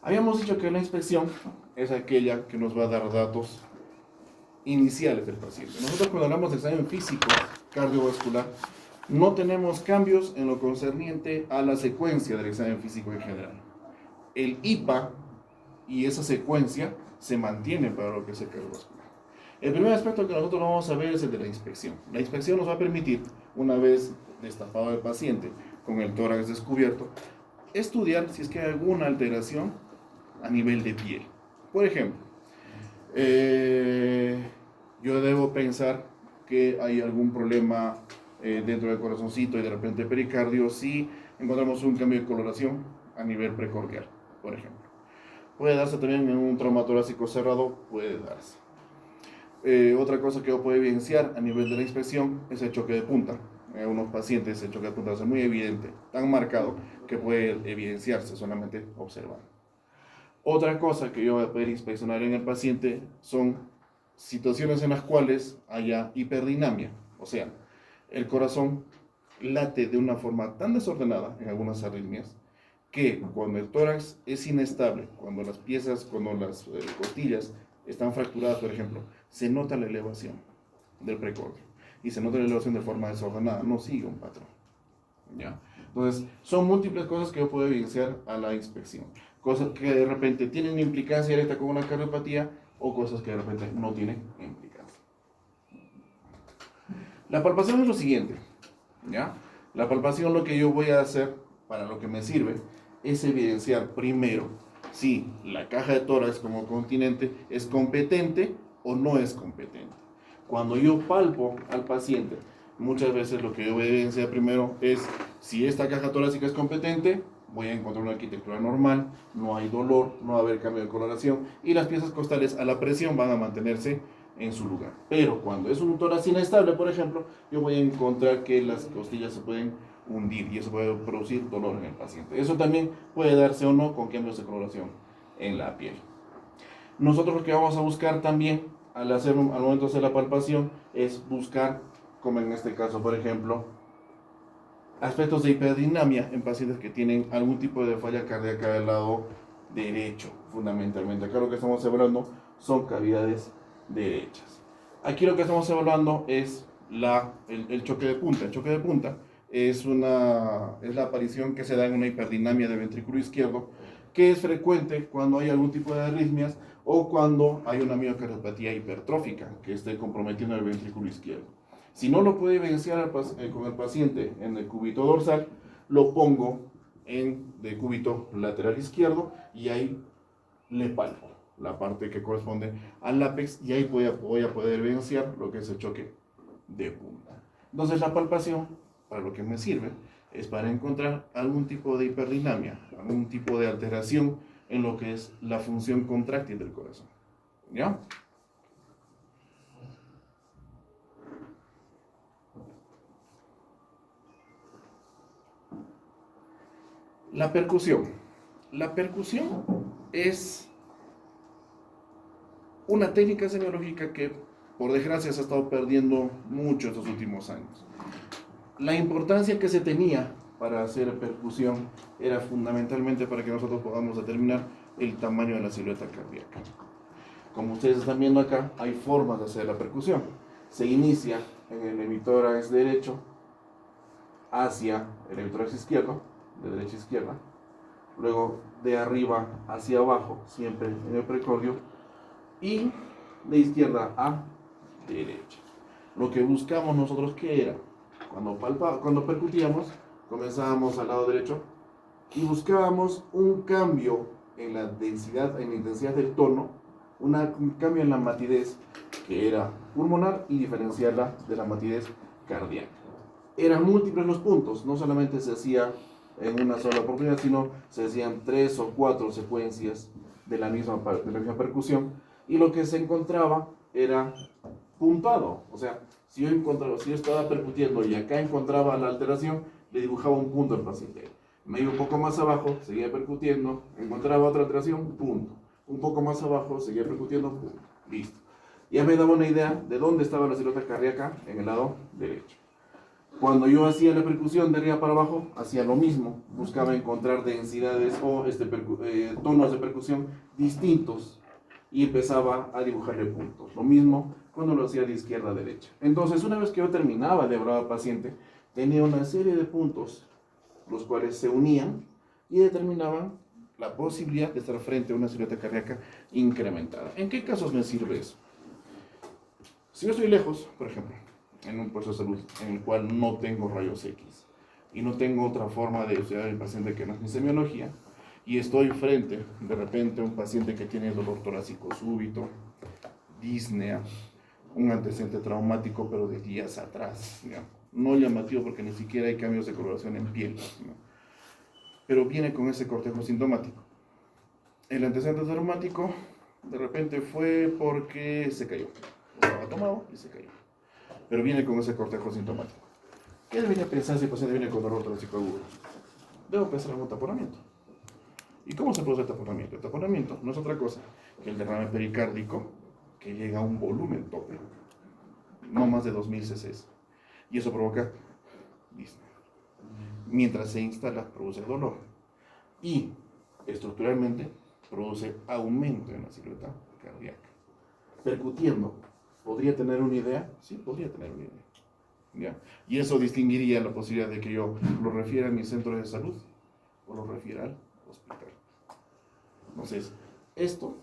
habíamos dicho que la inspección es aquella que nos va a dar datos iniciales del paciente. Nosotros cuando hablamos de examen físico cardiovascular, No tenemos cambios en lo concerniente a la secuencia del examen físico en general. El IPA y esa secuencia se mantiene para lo que es el cardiovascular. El primer aspecto que nosotros vamos a ver es el de la inspección. La inspección nos va a permitir, una vez destapado el paciente con el tórax descubierto, estudiar si es que hay alguna alteración a nivel de piel. Por ejemplo, yo debo pensar que hay algún problema dentro del corazoncito y de repente pericardio si encontramos un cambio de coloración a nivel precordial, por ejemplo. Puede darse también en un trauma torácico cerrado, puede darse. Otra cosa que puede evidenciar a nivel de la inspección es el choque de punta. En unos pacientes el choque de punta es muy evidente, tan marcado que puede evidenciarse solamente observando. Otra cosa que yo voy a poder inspeccionar en el paciente son situaciones en las cuales haya hiperdinamia, o sea, el corazón late de una forma tan desordenada en algunas arritmias que cuando el tórax es inestable, cuando las piezas, cuando las costillas están fracturadas, por ejemplo, se nota la elevación del precordio y se nota la elevación de forma desordenada, no sigue un patrón. ¿Ya? Entonces, son múltiples cosas que yo puedo evidenciar a la inspección. Cosas que de repente tienen implicancia directa con una cardiopatía o cosas que de repente no tienen implicancia. La palpación es lo siguiente, ¿ya? La palpación, lo que yo voy a hacer, para lo que me sirve, es evidenciar primero si la caja de tórax como continente es competente o no es competente. Cuando yo palpo al paciente, muchas veces lo que yo voy a evidenciar primero es si esta caja torácica es competente, voy a encontrar una arquitectura normal, no hay dolor, no va a haber cambio de coloración y las piezas costales a la presión van a mantenerse en su lugar. Pero cuando es un tórax inestable, por ejemplo, yo voy a encontrar que las costillas se pueden hundir y eso puede producir dolor en el paciente. Eso también puede darse o no con cambios de coloración en la piel. Nosotros lo que vamos a buscar también al momento de hacer la palpación es buscar, como en este caso, por ejemplo, aspectos de hiperdinamia en pacientes que tienen algún tipo de falla cardíaca del lado derecho, fundamentalmente. Acá lo que estamos evaluando son cavidades derechas. Aquí lo que estamos evaluando es el choque de punta. El choque de punta es la aparición que se da en una hiperdinamia del ventrículo izquierdo, que es frecuente cuando hay algún tipo de arritmias o cuando hay una miocardiopatía hipertrófica que esté comprometiendo el ventrículo izquierdo. Si no lo puede evidenciar con el paciente en el cúbito dorsal, lo pongo en el cúbito lateral izquierdo y ahí le palpo la parte que corresponde al lápex y ahí voy a poder evidenciar lo que es el choque de punta. Entonces la palpación, para lo que me sirve, es para encontrar algún tipo de hiperdinamia, algún tipo de alteración en lo que es la función contráctil del corazón. ¿Ya? La percusión. La percusión es una técnica semiológica que, por desgracia, se ha estado perdiendo mucho estos últimos años. La importancia que se tenía para hacer percusión era fundamentalmente para que nosotros podamos determinar el tamaño de la silueta cardíaca. Como ustedes están viendo acá, hay formas de hacer la percusión. Se inicia en el hemitórax derecho hacia el hemitórax izquierdo, de derecha a izquierda, luego de arriba hacia abajo, siempre en el precordio, y de izquierda a derecha. Lo que buscamos nosotros, ¿qué era? Cuando percutíamos, comenzábamos al lado derecho y buscábamos un cambio en la densidad, en la intensidad del tono, un cambio en la matidez que era pulmonar y diferenciarla de la matidez cardíaca. Eran múltiples los puntos, no solamente se hacía en una sola oportunidad, sino se hacían 3 o 4 secuencias de la misma percusión y lo que se encontraba era puntuado, o sea, si yo estaba percutiendo y acá encontraba la alteración, le dibujaba un punto al paciente. Me iba un poco más abajo, seguía percutiendo, encontraba otra alteración, punto. Un poco más abajo, seguía percutiendo, punto. Listo. Ya me daba una idea de dónde estaba la silueta cardíaca en el lado derecho. Cuando yo hacía la percusión de arriba para abajo, hacía lo mismo. Buscaba encontrar densidades o tonos de percusión distintos y empezaba a dibujarle puntos. Lo mismo cuando lo hacía de izquierda a derecha. Entonces, una vez que yo terminaba de evaluar al paciente, tenía una serie de puntos, los cuales se unían y determinaban la posibilidad de estar frente a una silueta cardíaca incrementada. ¿En qué casos me sirve eso? Si yo estoy lejos, por ejemplo, en un puesto de salud en el cual no tengo rayos X y no tengo otra forma de estudiar al paciente que no es ni semiología, y estoy frente de repente a un paciente que tiene dolor torácico súbito, disnea, un antecedente traumático pero de días atrás, ¿ya? No llamativo porque ni siquiera hay cambios de coloración en piel, ¿no? Pero viene con ese cortejo sintomático. El antecedente traumático de repente fue porque se cayó, estaba tomado y se cayó, pero viene con ese cortejo sintomático. ¿Qué debería pensar si el paciente viene con dolor torácico agudo? Debo pensar en un taponamiento. ¿Y cómo se produce el taponamiento? El taponamiento no es otra cosa que el derrame pericárdico que llega a un volumen tope, no más de 2000 cc, y eso provoca disnea. Mientras se instala, produce dolor y estructuralmente produce aumento en la silueta cardíaca. Percutiendo, ¿podría tener una idea? Sí, podría tener una idea, ¿ya? Y eso distinguiría la posibilidad de que yo lo refiera a mi centro de salud o lo refiera al hospital. Entonces, esto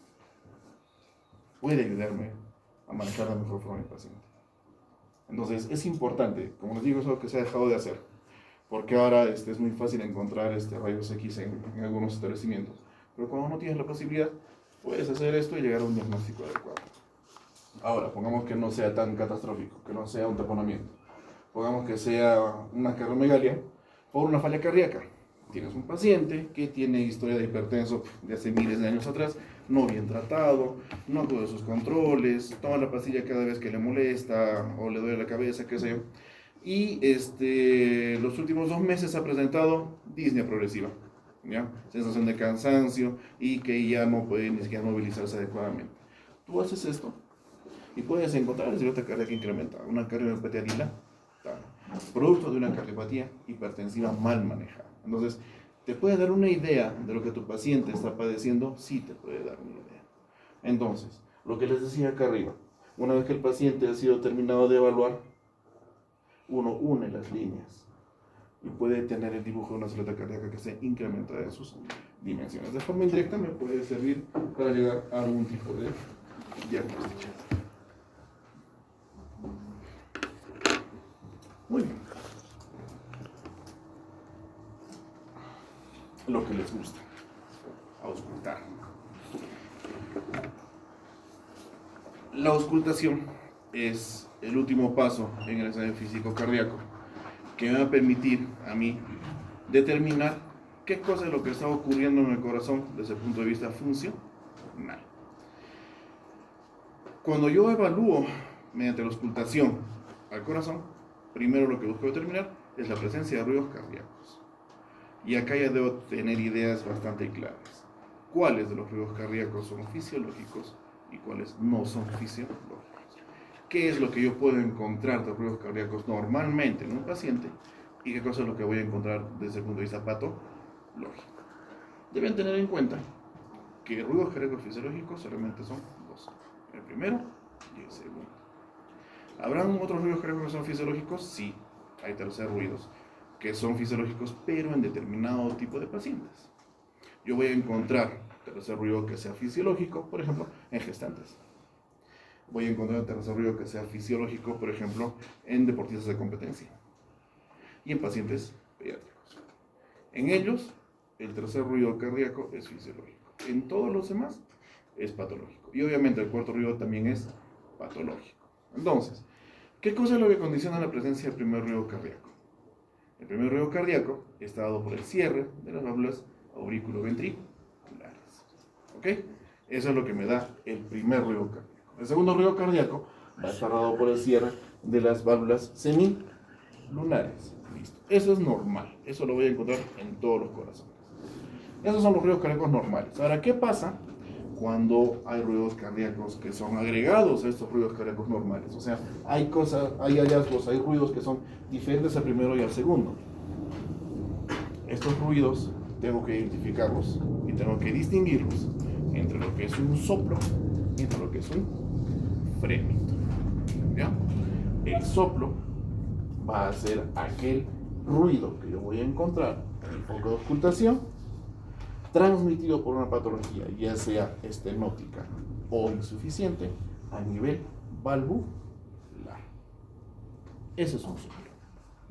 puede ayudarme a manejar de mejor forma al paciente. Entonces, es importante, como les digo, es algo que se ha dejado de hacer, porque ahora es muy fácil encontrar rayos X en algunos establecimientos, pero cuando no tienes la posibilidad, puedes hacer esto y llegar a un diagnóstico adecuado. Ahora, pongamos que no sea tan catastrófico, que no sea un taponamiento, pongamos que sea una cardiomegalia por una falla cardíaca. Tienes un paciente que tiene historia de hipertenso de hace miles de años atrás, no bien tratado, no acude a sus controles, toma la pastilla cada vez que le molesta o le duele la cabeza, qué sé yo. Y los últimos 2 meses ha presentado disnea progresiva, ¿ya? Sensación de cansancio y que ya no puede ni siquiera movilizarse adecuadamente. Tú haces esto y puedes encontrar la silueta cardíaca incrementada, una cardiopatía dilatada, producto de una cardiopatía hipertensiva mal manejada. Entonces, ¿te puede dar una idea de lo que tu paciente está padeciendo? Sí, te puede dar una idea. Entonces, lo que les decía acá arriba, una vez que el paciente ha sido terminado de evaluar, uno une las líneas y puede tener el dibujo de una silueta cardíaca que esté incrementada en sus dimensiones. De forma indirecta me puede servir para llegar a algún tipo de diagnóstico. Muy bien. Lo que les gusta, auscultar. La auscultación es el último paso en el examen físico cardíaco que me va a permitir a mí determinar qué cosa es lo que está ocurriendo en el corazón desde el punto de vista funcional. Cuando yo evalúo mediante la auscultación al corazón, primero lo que busco determinar es la presencia de ruidos cardíacos. Y acá ya debo tener ideas bastante claras. ¿Cuáles de los ruidos cardíacos son fisiológicos y cuáles no son fisiológicos? ¿Qué es lo que yo puedo encontrar de ruidos cardíacos normalmente en un paciente y qué cosa es lo que voy a encontrar desde el punto de vista patológico? Deben tener en cuenta que ruidos cardíacos fisiológicos solamente son 2. El primero y el segundo. ¿Habrán otros ruidos cardíacos que son fisiológicos? Sí, hay terceros ruidos que son fisiológicos, pero en determinado tipo de pacientes. Yo voy a encontrar tercer ruido que sea fisiológico, por ejemplo, en gestantes. Voy a encontrar tercer ruido que sea fisiológico, por ejemplo, en deportistas de competencia y en pacientes pediátricos. En ellos, el tercer ruido cardíaco es fisiológico. En todos los demás, es patológico. Y obviamente el cuarto ruido también es patológico. Entonces, ¿qué cosa es lo que condiciona la presencia del primer ruido cardíaco? El primer ruido cardíaco está dado por el cierre de las válvulas auriculoventriculares. ¿Ok? Eso es lo que me da el primer ruido cardíaco. El segundo ruido cardíaco va a estar dado por el cierre de las válvulas semilunares. Listo. Eso es normal. Eso lo voy a encontrar en todos los corazones. Esos son los ruidos cardíacos normales. Ahora, ¿qué pasa cuando hay ruidos cardíacos que son agregados a estos ruidos cardíacos normales? O sea, hay hallazgos, hay ruidos que son diferentes al primero y al segundo. Estos ruidos tengo que identificarlos y tengo que distinguirlos entre lo que es un soplo y entre lo que es un frémito. ¿Ya? El soplo va a ser aquel ruido que yo voy a encontrar en el foco de ocultación transmitido por una patología, ya sea estenótica o insuficiente, a nivel valvular. Ese es un soplo,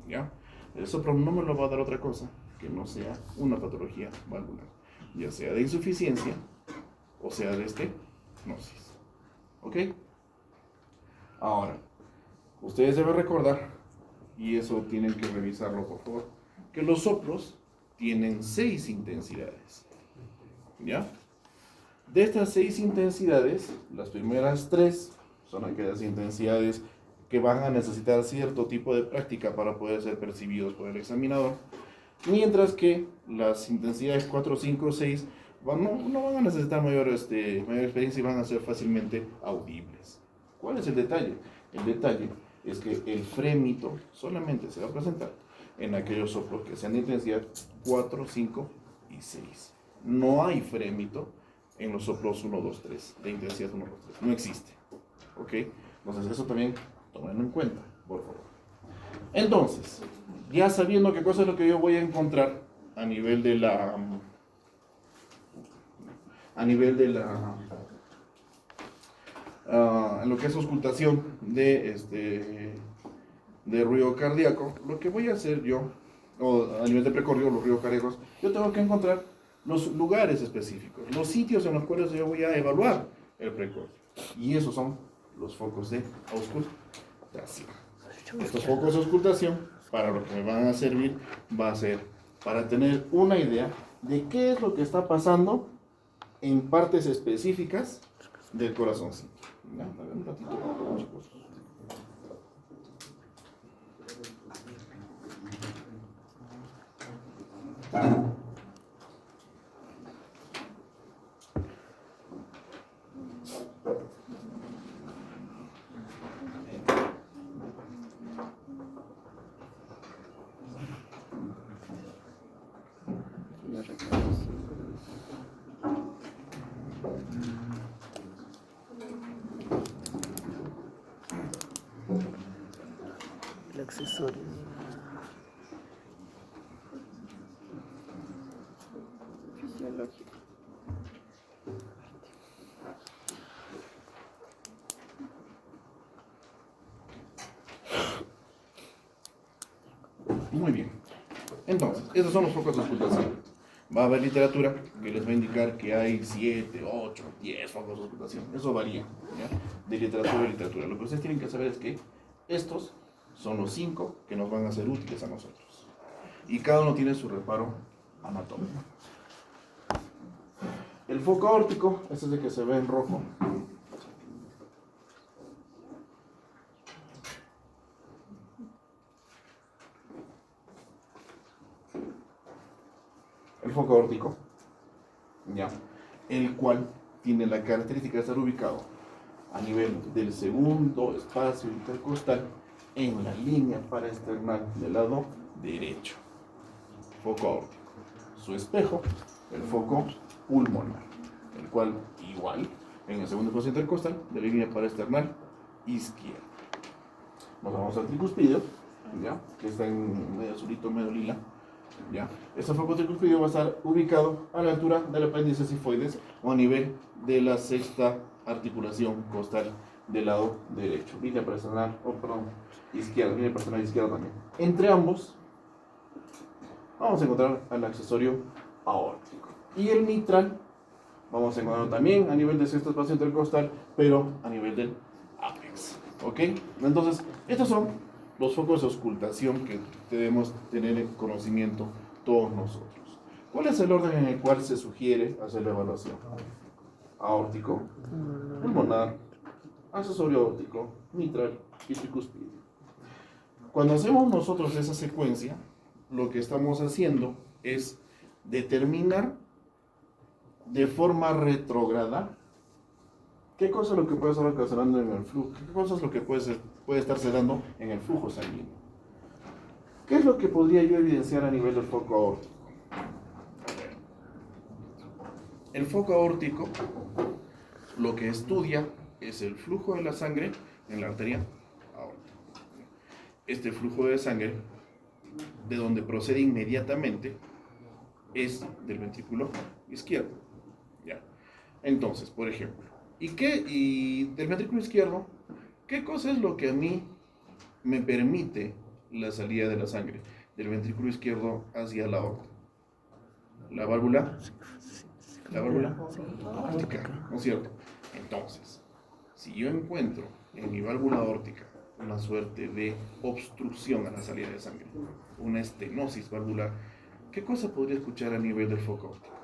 ¿ya? El soplo no me lo va a dar otra cosa que no sea una patología valvular, ya sea de insuficiencia o sea de estenosis. ¿Ok? Ahora, ustedes deben recordar, y eso tienen que revisarlo por favor, que los soplos tienen 6 intensidades. ¿Ya? De estas 6 intensidades, las primeras 3 son aquellas intensidades que van a necesitar cierto tipo de práctica para poder ser percibidos por el examinador, mientras que las intensidades 4, 5, 6 no van a necesitar mayor experiencia y van a ser fácilmente audibles. ¿Cuál es el detalle? El detalle es que el frémito solamente se va a presentar en aquellos soplos que sean de intensidad 4, 5 y 6. No hay frémito en los soplos 1, 2, 3, de intensidad 1, 2, 3. No existe. ¿Ok? Entonces eso también tómenlo en cuenta, por favor. Entonces, ya sabiendo qué cosa es lo que yo voy a encontrar a nivel de la... en lo que es auscultación de ruido cardíaco, lo que voy a hacer yo, o a nivel de precordio, los ruidos cardíacos, yo tengo que encontrar los lugares específicos, los sitios en los cuales yo voy a evaluar el precordio. Y esos son los focos de auscultación. Estos focos de auscultación, para lo que me van a servir, va a ser para tener una idea de qué es lo que está pasando en partes específicas del corazoncito. Ya, dame un ratito, chicos. El accesorio. Fisiológico. Muy bien. Entonces, esos son los focos de auscultación. Va a haber literatura que les va a indicar que hay 7, 8, 10 focos de auscultación. Eso varía, ¿ya? De literatura a literatura. Lo que ustedes tienen que saber es que estos son los 5 que nos van a ser útiles a nosotros. Y cada uno tiene su reparo anatómico. El foco aórtico, este es el que se ve en rojo. El foco aórtico, ya, el cual tiene la característica de estar ubicado a nivel del segundo espacio intercostal en la línea paraesternal del lado derecho. Foco aórtico. Su espejo, el foco pulmonar, el cual igual en el segundo espacio intercostal de la línea paraesternal izquierda. Nos vamos al tricuspidio, ya, que está en medio azulito, medio lila. ¿Ya? Este foco tricuspidio va a estar ubicado a la altura del apéndice sifoides o a nivel de la sexta articulación costal del lado derecho. Línea paraesternal, izquierda, línea paraesternal izquierda también. Entre ambos vamos a encontrar al accesorio aórtico. Y el mitral vamos a encontrar también a nivel del sexto espacio intercostal, pero a nivel del ápex. ¿Ok? Entonces, estos son los focos de auscultación que debemos tener en conocimiento todos nosotros. ¿Cuál es el orden en el cual se sugiere hacer la evaluación? Aórtico, pulmonar, accesorio aórtico, mitral y tricuspidio. Cuando hacemos nosotros esa secuencia, lo que estamos haciendo es determinar de forma retrógrada qué cosa es lo que puede estar ocasionando en el flujo, qué cosa es lo que puede estarse dando en el flujo sanguíneo. ¿Qué es lo que podría yo evidenciar a nivel del foco aórtico? El foco aórtico lo que estudia es el flujo de la sangre en la arteria aórtica. este flujo de sangre, de donde procede inmediatamente, es del ventrículo izquierdo. ¿Ya? Entonces, por ejemplo, y del ventrículo izquierdo, ¿qué cosa es lo que a mí me permite la salida de la sangre del ventrículo izquierdo hacia la aorta? La válvula aórtica, ¿no es cierto? Entonces, si yo encuentro en mi válvula aórtica una suerte de obstrucción a la salida de sangre, una estenosis valvular, ¿qué cosa podría escuchar a nivel del foco óptico?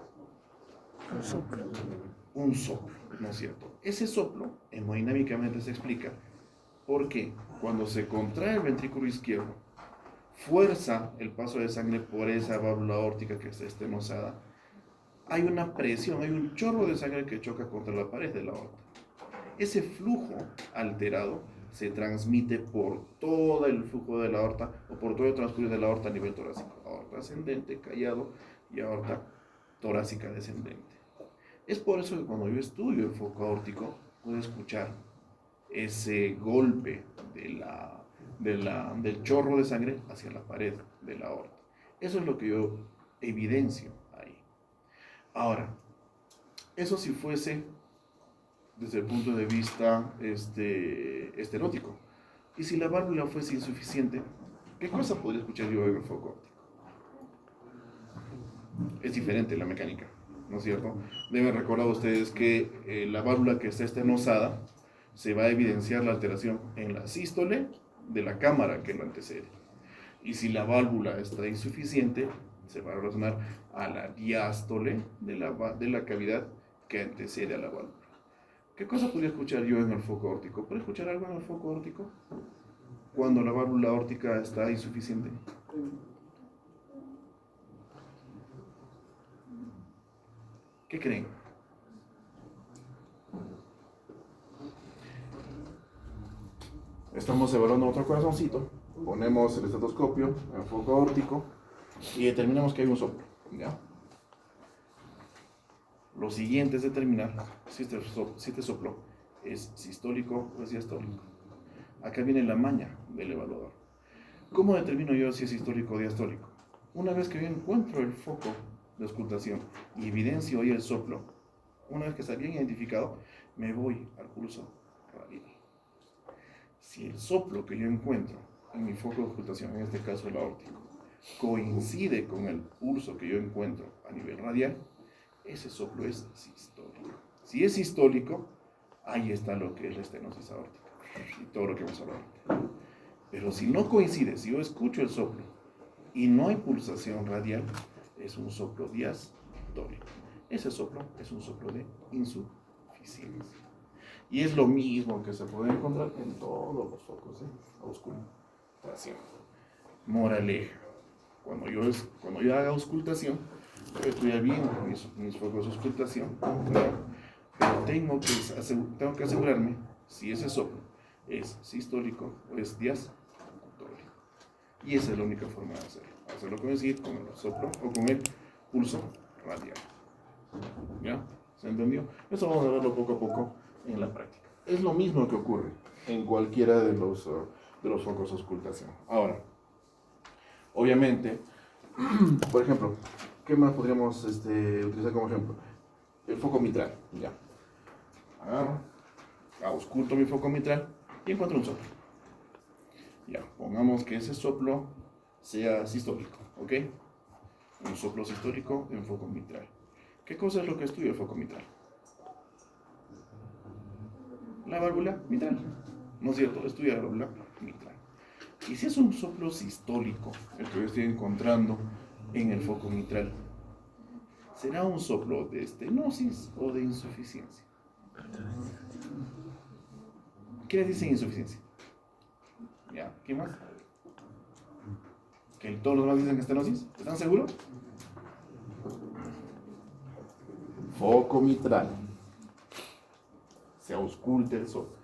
Un soplo, ¿no es cierto? Ese soplo hemodinámicamente se explica porque cuando se contrae el ventrículo izquierdo, fuerza el paso de sangre por esa válvula aórtica que está estenosada, hay una presión, hay un chorro de sangre que choca contra la pared de la aorta. Ese flujo alterado se transmite por todo el flujo de la aorta o por todo el transcurso de la aorta a nivel torácico. Aorta ascendente, callado, y aorta torácica descendente. Es por eso que cuando yo estudio el foco aórtico puedo escuchar ese golpe del chorro de sangre hacia la pared de la aorta. Eso es lo que yo evidencio ahí. Ahora, eso si fuese desde el punto de vista estenótico. Y si la válvula fuese insuficiente, ¿qué cosa podría escuchar yo en el foco óptico? Es diferente la mecánica, ¿no es cierto? Deben recordar ustedes que la válvula que está estenosada se va a evidenciar la alteración en la sístole de la cámara que lo antecede. Y si la válvula está insuficiente, se va a relacionar a la diástole de la cavidad que antecede a la válvula. ¿Qué cosa podría escuchar yo en el foco aórtico? ¿Puedo escuchar algo en el foco aórtico cuando la válvula aórtica está insuficiente? ¿Qué creen? Estamos evaluando otro corazoncito, ponemos el estetoscopio en el foco aórtico y determinamos que hay un soplo, ¿ya? Lo siguiente es determinar si este soplo es sistólico o es diastólico. Acá viene la maña del evaluador. ¿Cómo determino yo si es sistólico o diastólico? Una vez que yo encuentro el foco de auscultación y evidencio ahí el soplo, una vez que está bien identificado, me voy al pulso radial. Si el soplo que yo encuentro en mi foco de auscultación, en este caso el aórtico, coincide con el pulso que yo encuentro a nivel radial, ese soplo es sistólico. Si es sistólico, ahí está lo que es la estenosis aórtica y todo lo que vamos a hablar. Pero si no coincide, si yo escucho el soplo y no hay pulsación radial, es un soplo diastólico. Ese soplo es un soplo de insuficiencia. Y es lo mismo que se puede encontrar en todos los focos de auscultación. Moraleja: cuando yo haga auscultación, voy a estudiar bien mis focos de auscultación, pero tengo que asegurarme si ese soplo es sistólico o es diastólico. Y esa es la única forma de hacerlo coincidir con el soplo o con el pulso radial. ¿Ya? ¿Se entendió? Eso vamos a verlo poco a poco en la práctica. Es lo mismo que ocurre en cualquiera de los focos de auscultación. Ahora, obviamente, por ejemplo, ¿qué más podríamos utilizar como ejemplo? El foco mitral. Ya. Agarro, ausculto mi foco mitral y encuentro un soplo. Ya, pongamos que ese soplo sea sistólico, ¿ok? Un soplo sistólico en foco mitral. ¿Qué cosa es lo que estudia el foco mitral? La válvula mitral, ¿no es cierto? Estudia la válvula mitral. Y si es un soplo sistólico, el que yo estoy encontrando en el foco mitral, ¿será un soplo de estenosis o de insuficiencia? ¿Qué dice insuficiencia? ¿Ya? ¿Qué más? ¿Que todos los demás dicen estenosis? ¿Están seguros? Foco mitral. Se ausculta el soplo.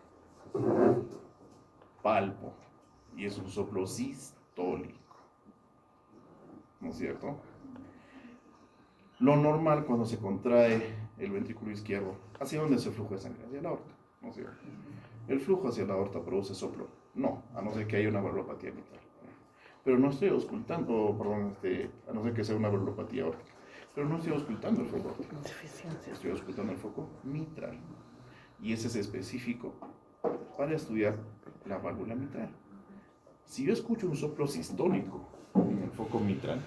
Palpo. Y es un soplo sistólico. ¿No es cierto? Lo normal cuando se contrae el ventrículo izquierdo, ¿hacia dónde se flujo de sangre? Hacia la aorta, ¿no es cierto? el flujo hacia la aorta produce soplo. No, a no ser que haya una valvulopatía mitral. Pero no estoy auscultando, perdón, a no ser que sea una valvulopatía aórtica. Pero no estoy auscultando el foco aórtico. Estoy auscultando el foco mitral. Y ese es específico para estudiar la válvula mitral. Si yo escucho un soplo sistólico en el foco mitral,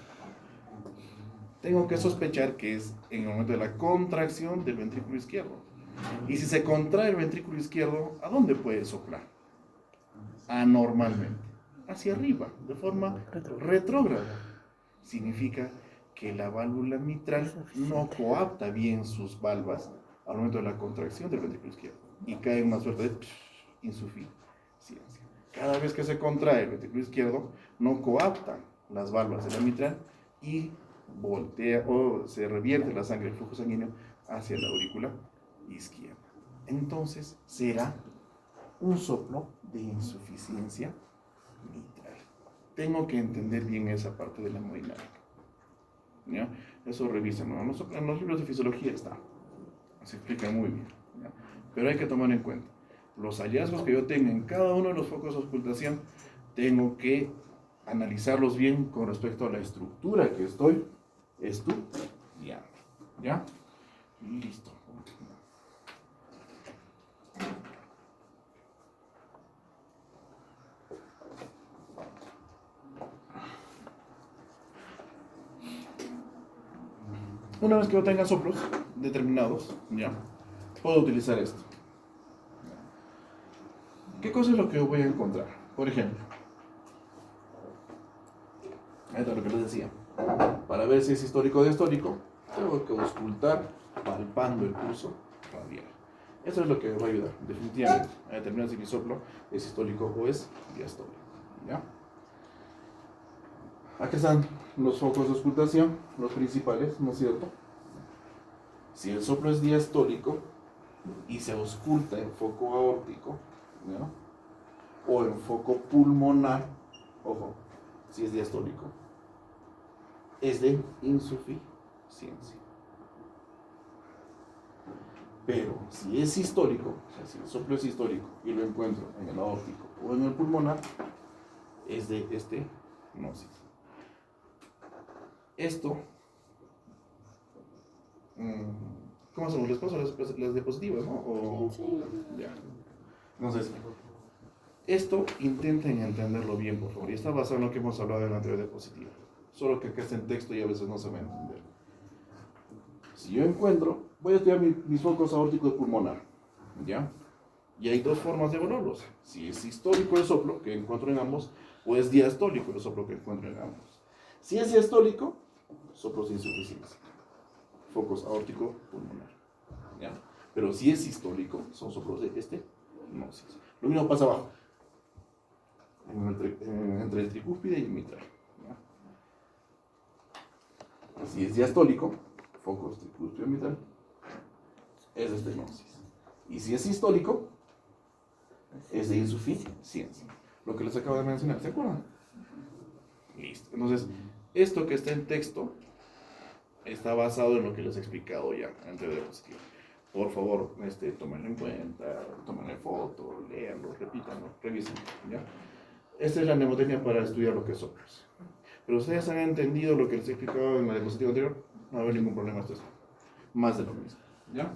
tengo que sospechar que es en el momento de la contracción del ventrículo izquierdo. Y si se contrae el ventrículo izquierdo, ¿a dónde puede soplar? Anormalmente, hacia arriba, de forma retrógrada. Significa que la válvula mitral no coapta bien sus valvas al momento de la contracción del ventrículo izquierdo y cae en una suerte de insuficiencia. Cada vez que se contrae el ventrículo izquierdo, no coaptan las valvas de la mitral y voltea o se revierte la sangre, el flujo sanguíneo hacia la aurícula izquierda. Entonces será un soplo de insuficiencia mitral. Tengo que entender bien esa parte de la hemodinámica. ¿Ya? Eso revísenlo. En los libros de fisiología está. Se explica muy bien. ¿Ya? Pero hay que tomar en cuenta los hallazgos que yo tenga en cada uno de los focos de auscultación. Tengo que analizarlos bien con respecto a la estructura que estoy estudiando. ¿Ya? Listo. Una vez que yo tenga soplos determinados, ya, puedo utilizar esto. ¿Qué cosa es lo que yo voy a encontrar? Por ejemplo, esto es lo que les decía. Para ver si es histórico o diastólico, tengo que auscultar palpando el pulso radial. Eso es lo que me va a ayudar, definitivamente, a determinar si mi soplo es histólico o es diastólico. ¿Ya? Aquí están los focos de auscultación, los principales, ¿no es cierto? Si el soplo es diastólico y se ausculta en foco aórtico, ¿ya? O en foco pulmonar, ojo, si es diastólico, es de insuficiencia. Pero si es histólico, o sea, si el soplo es histólico y lo encuentro en el aórtico o en el pulmonar, es de estenosis. Esto, ¿cómo hacemos? Les paso las diapositivas, ¿no? O, sí. Ya. Entonces, esto intenten entenderlo bien, por favor. Y está basado en lo que hemos hablado en la anterior diapositiva. Solo que acá está en texto y a veces no se va a entender. Si yo encuentro, voy a estudiar mis focos aórticos y pulmonar, ¿ya? Y hay dos formas de evaluarlos. Si es histólico el soplo que encuentro en ambos, o es diastólico el soplo que encuentro en ambos. Si es diastólico, soplos de insuficiencia, focos aórtico pulmonar, ¿ya? Pero si es sistólico, son soplos de estenosis. Lo mismo pasa abajo, entre el tricúspide y el mitral, ¿ya? Si es diastólico, focos tricúspide y mitral, es de estenosis. Y si es sistólico, es de insuficiencia. Lo que les acabo de mencionar, ¿se acuerdan? Listo. Entonces, esto que está en texto está basado en lo que les he explicado ya en teoría diapositiva. Por favor, tómenlo en cuenta, tómenle foto, léanlo, repítanlo, revisen, ¿ya? Esta es la mnemotecnia para estudiar lo que es soplos. Pero ustedes han entendido lo que les he explicado en la diapositiva anterior, no va a haber ningún problema, esto es más de lo mismo, ¿ya?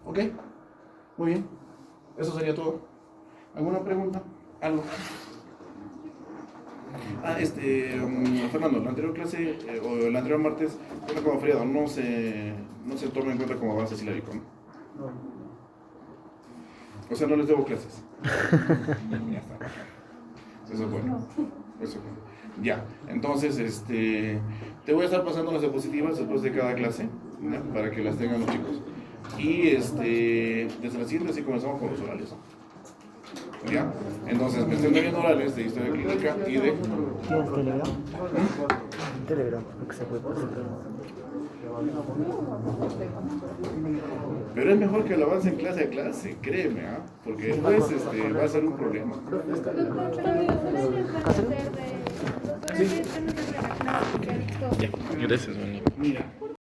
¿Ok? Muy bien. Eso sería todo. ¿Alguna pregunta? ¿Algo? Fernando, la anterior clase, o el anterior martes, cuenta como feriado, no se toma en cuenta como avance silábico, ¿no? O sea, no les debo clases. Ya está. Eso es bueno. Eso es bueno. Ya, entonces, te voy a estar pasando las diapositivas después de cada clase, ¿ya? Para que las tengan los chicos. Y desde la siguiente así comenzamos con los orales. ¿Ya? Entonces me estoy viendo orales de historia clínica y de... ¿Tienes Telegram? Telegram, porque se puede pasar. Pero es mejor que lo avance en clase a clase, créeme, ¿ah? Porque después va a ser un problema. Ya, gracias, Moni. Mira.